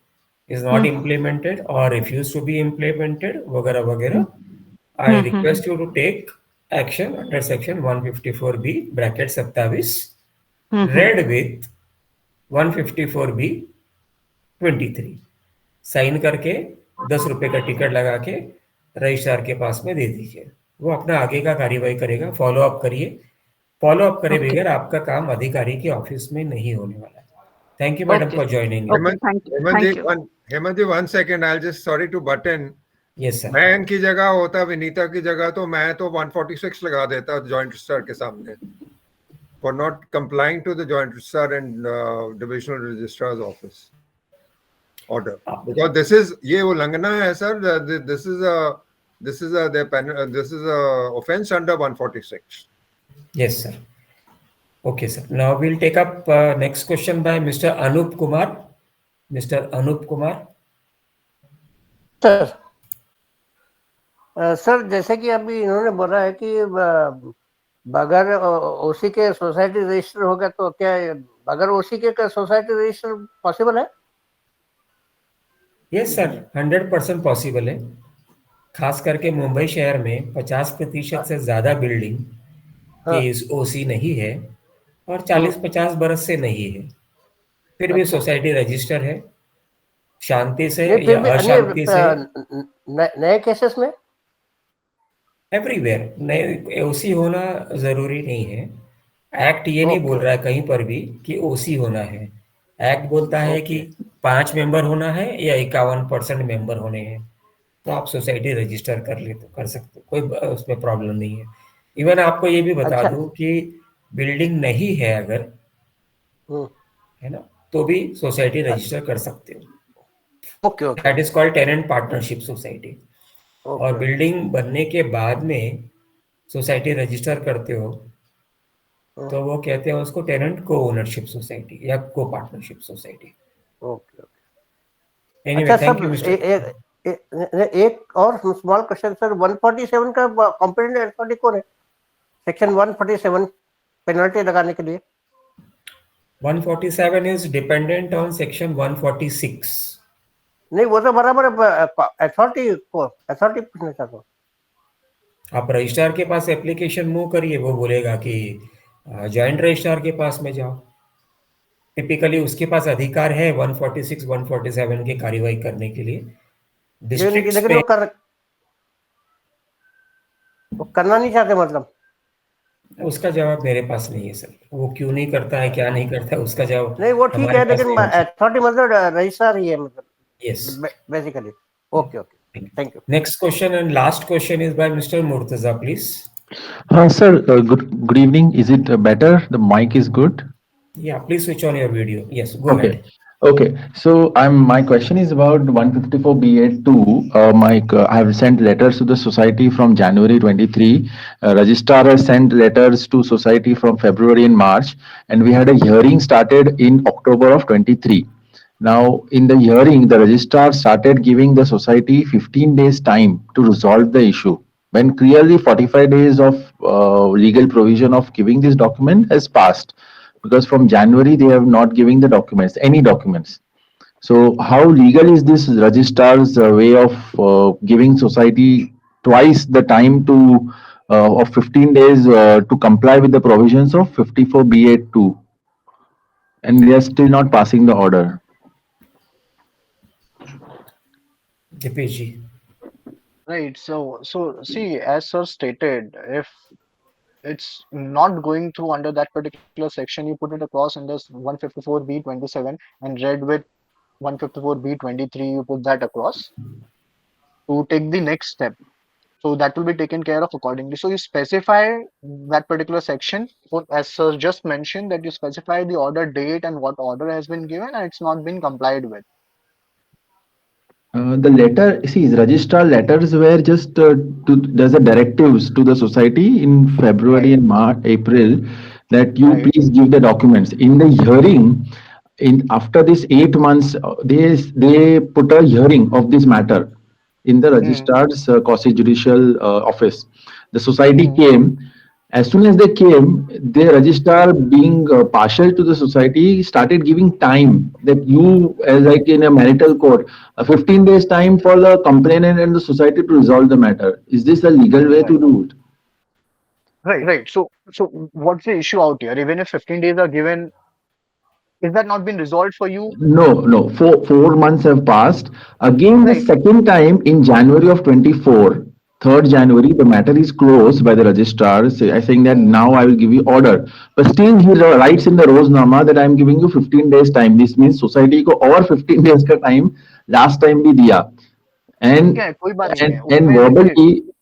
S1: is not implemented or refused to be implemented वगैरह वगैरह। I request you to take action under section 154(b)(27) read with 154(b)(23। Sign करके 10 रुपए का ticket लगा के registrar के पास में दे दीजिए, वो अपना आगे का कार्यवाही करेगा। फॉलो अप करिए, फॉलो अप करे बगैर आपका काम अधिकारी के ऑफिस में नहीं होने वाला है। Thank you, madam, for joining.
S5: Hemant ji 1 second, I'll just sorry to butt in.
S1: Yes sir.
S5: मैं इनकी जगह होता, विनीता की जगह, तो मैं तो 146 लगा देता जॉइंट रजिस्ट्रार के सामने for not complying to the joint registrar and divisional registrar's office order, because this is ये उल्लंघना है sir. This is a offense under 146.
S1: Yes sir. Okay sir. Now we'll take up next question by Mr. Anup Kumar. Mr. Anup Kumar.
S12: Sir sir जैसे कि अभी इन्होंने बोला है कि बगैर ओसी के सोसाइटी रजिस्टर होगा, तो क्या बगैर ओसी के सोसाइटी रजिस्टर पॉसिबल है?
S1: यस सर, 100% पॉसिबल है। खास करके मुंबई शहर में 50% से ज्यादा बिल्डिंग की ओसी नहीं है और 40-50 बरस से नहीं है, फिर भी सोसाइटी रजिस्टर है, शांति से या अशांति से।
S12: नए केसेस में
S1: एवरीवेयर नए ओसी होना जरूरी नहीं है। एक्ट ये नहीं बोल रहा है कहीं पर भी कि ओसी होना है। एक्ट बोलता है कि 5 मेंबर होना है या 51% मेंबर होने हैं, तो आप सोसाइटी रजिस्टर कर ले तो कर सकते, कोई उसमें प्रॉब्लम नहीं है। इवन आपको ये भी बता दूं कि बिल्डिंग नहीं है अगर, है ना, तो भी सोसाइटी रजिस्टर कर सकते हो। That is called tenant partnership society. और बिल्डिंग बनने के बाद में सोसाइटी रजिस्टर करते हो तो वो कहते हैं उसको टेनेंट को ओनरशिप सोसाइटी या को partnership society. Anyway, thank you mister.
S12: एक और स्मॉल क्वेश्चन सर, 147 का कॉम्पिटेंट अथॉरिटी कौन है? सेक्शन 147 पेनल्टी लगाने के लिए
S1: 147 इज डिपेंडेंट ऑन सेक्शन 146।
S12: नहीं, वो तो बराबर अथॉरिटी पूछना चाहता हूँ।
S1: आप रजिस्ट्रार के पास एप्लीकेशन मूव करिए, वो बोलेगा कि जॉइंट रजिस्ट्रार के पास में जाओ। टिपिकली उसके पास अधिकार है 146, 147 की कार्यवाही करने के लिए। डिस्ट्रिक्ट
S12: लेकिन वो करना नहीं चाहते, मतलब
S1: उसका जवाब मेरे पास नहीं है सर। वो क्यों नहीं करता है, क्या नहीं करता है, उसका जवाब
S12: नहीं, वो ठीक है, लेकिन अथॉरिटी मतलब रजिस्ट्रार ही है, मतलब
S1: yes
S12: basically. Okay, thank you.
S1: Next question and last question is by Mr. Murtaza, please.
S4: Sir, good evening. Is it better? The mic is good?
S1: Yeah, please switch on your video. Yes, go ahead.
S4: Okay, so my question is about 154(b)(2). I have sent letters to the society from January 23. Registrar has sent letters to society from February and March, and we had a hearing started in October of 23. Now, in the hearing, the registrar started giving the society 15 days time to resolve the issue, when clearly 45 days of legal provision of giving this document has passed, because from January they have not given the documents, any documents. So how legal is this registrar's way of giving society twice the time to of 15 days to comply with the provisions of 54B82, and they are still not passing the order?
S1: Dipesh.
S2: Right. So see, as sir stated, if it's not going through under that particular section, you put it across in this 154B27 and read with 154B23, you put that across to take the next step. So that will be taken care of accordingly. So you specify that particular section, as sir just mentioned, that you specify the order date and what order has been given and it's not been complied with.
S4: The letter, see, registrar letters were just there's a directives to the society in February and March, April, that you please give the documents. In the hearing, in after this 8 months, they put a hearing of this matter in the registrar's quasi judicial office. The society came. As soon as they came, the registrar, being partial to the society, started giving time that you, as like in a marital court, 15 days time for the complainant and the society to resolve the matter. Is this a legal way to do it?
S2: Right. So what's the issue out here? Even if 15 days are given, is that not been resolved for you?
S4: No. 4 months have passed. Again, the second time in January of 24, 3rd January, the matter is closed by the registrar, saying that now I will give you order. But still, he writes in the Roznama that I am giving you 15 days time. This means society ko और 15 days का time last time भी दिया. And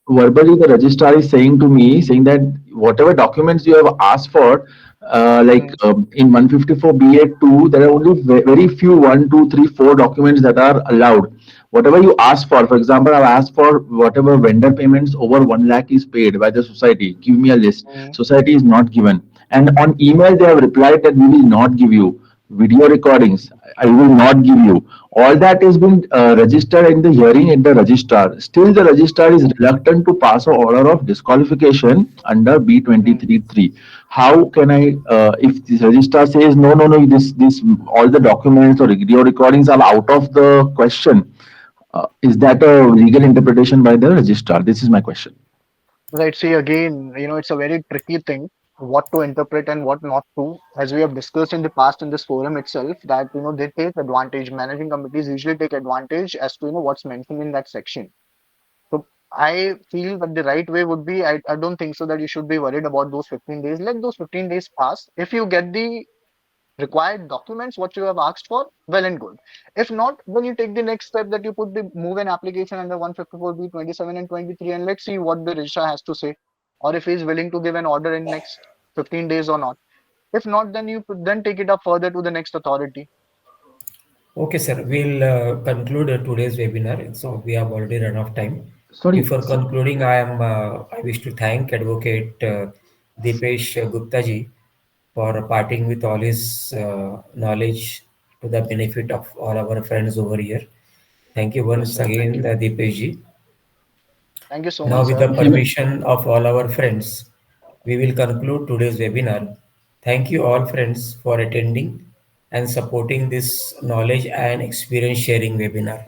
S4: verbally the registrar is saying to me, saying that whatever documents you have asked for, in 154BA2, there are only very few 1, 2, 3, 4 documents that are allowed. Whatever you ask for example, I've asked for whatever vendor payments over 1 lakh is paid by the society. Give me a list. Society is not given. And on email, they have replied that we will not give you. Video recordings, I will not give you. All that has been registered in the hearing at the registrar. Still, the registrar is reluctant to pass an order of disqualification under B23(3). How can I, if the registrar says no, this all the documents or video recordings are out of the question, is that a legal interpretation by the registrar? This is my question.
S2: Right. See, again, it's a very tricky thing what to interpret and what not to. As we have discussed in the past in this forum itself, that they take advantage. Managing committees usually take advantage as to what's mentioned in that section. So I feel that the right way would be, I don't think so that you should be worried about those 15 days. Let those 15 days pass. If you get the required documents what you have asked for, well and good. If not, then you take the next step, that you move an application under 154B27 and 23, and let's see what the registrar has to say, or if he is willing to give an order in next 15 days or not. If not, then you then take it up further to the next authority.
S1: Okay, sir. We'll conclude today's webinar. So we have already run out of time.
S4: Sorry.
S1: Before concluding, I wish to thank Advocate Dipesh Gupta ji for parting with all his knowledge to the benefit of all our friends over here. Thank you once again, Dipesh ji.
S2: Thank you so
S1: now
S2: much.
S1: With the permission of all our friends, we will conclude today's webinar. Thank you all friends for attending and supporting this knowledge and experience sharing webinar.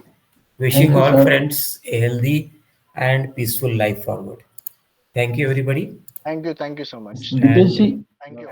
S1: Wishing all friends a healthy and peaceful life forward. Thank you everybody.
S2: Thank you so much.
S4: Dipesh ji,
S2: Thank you.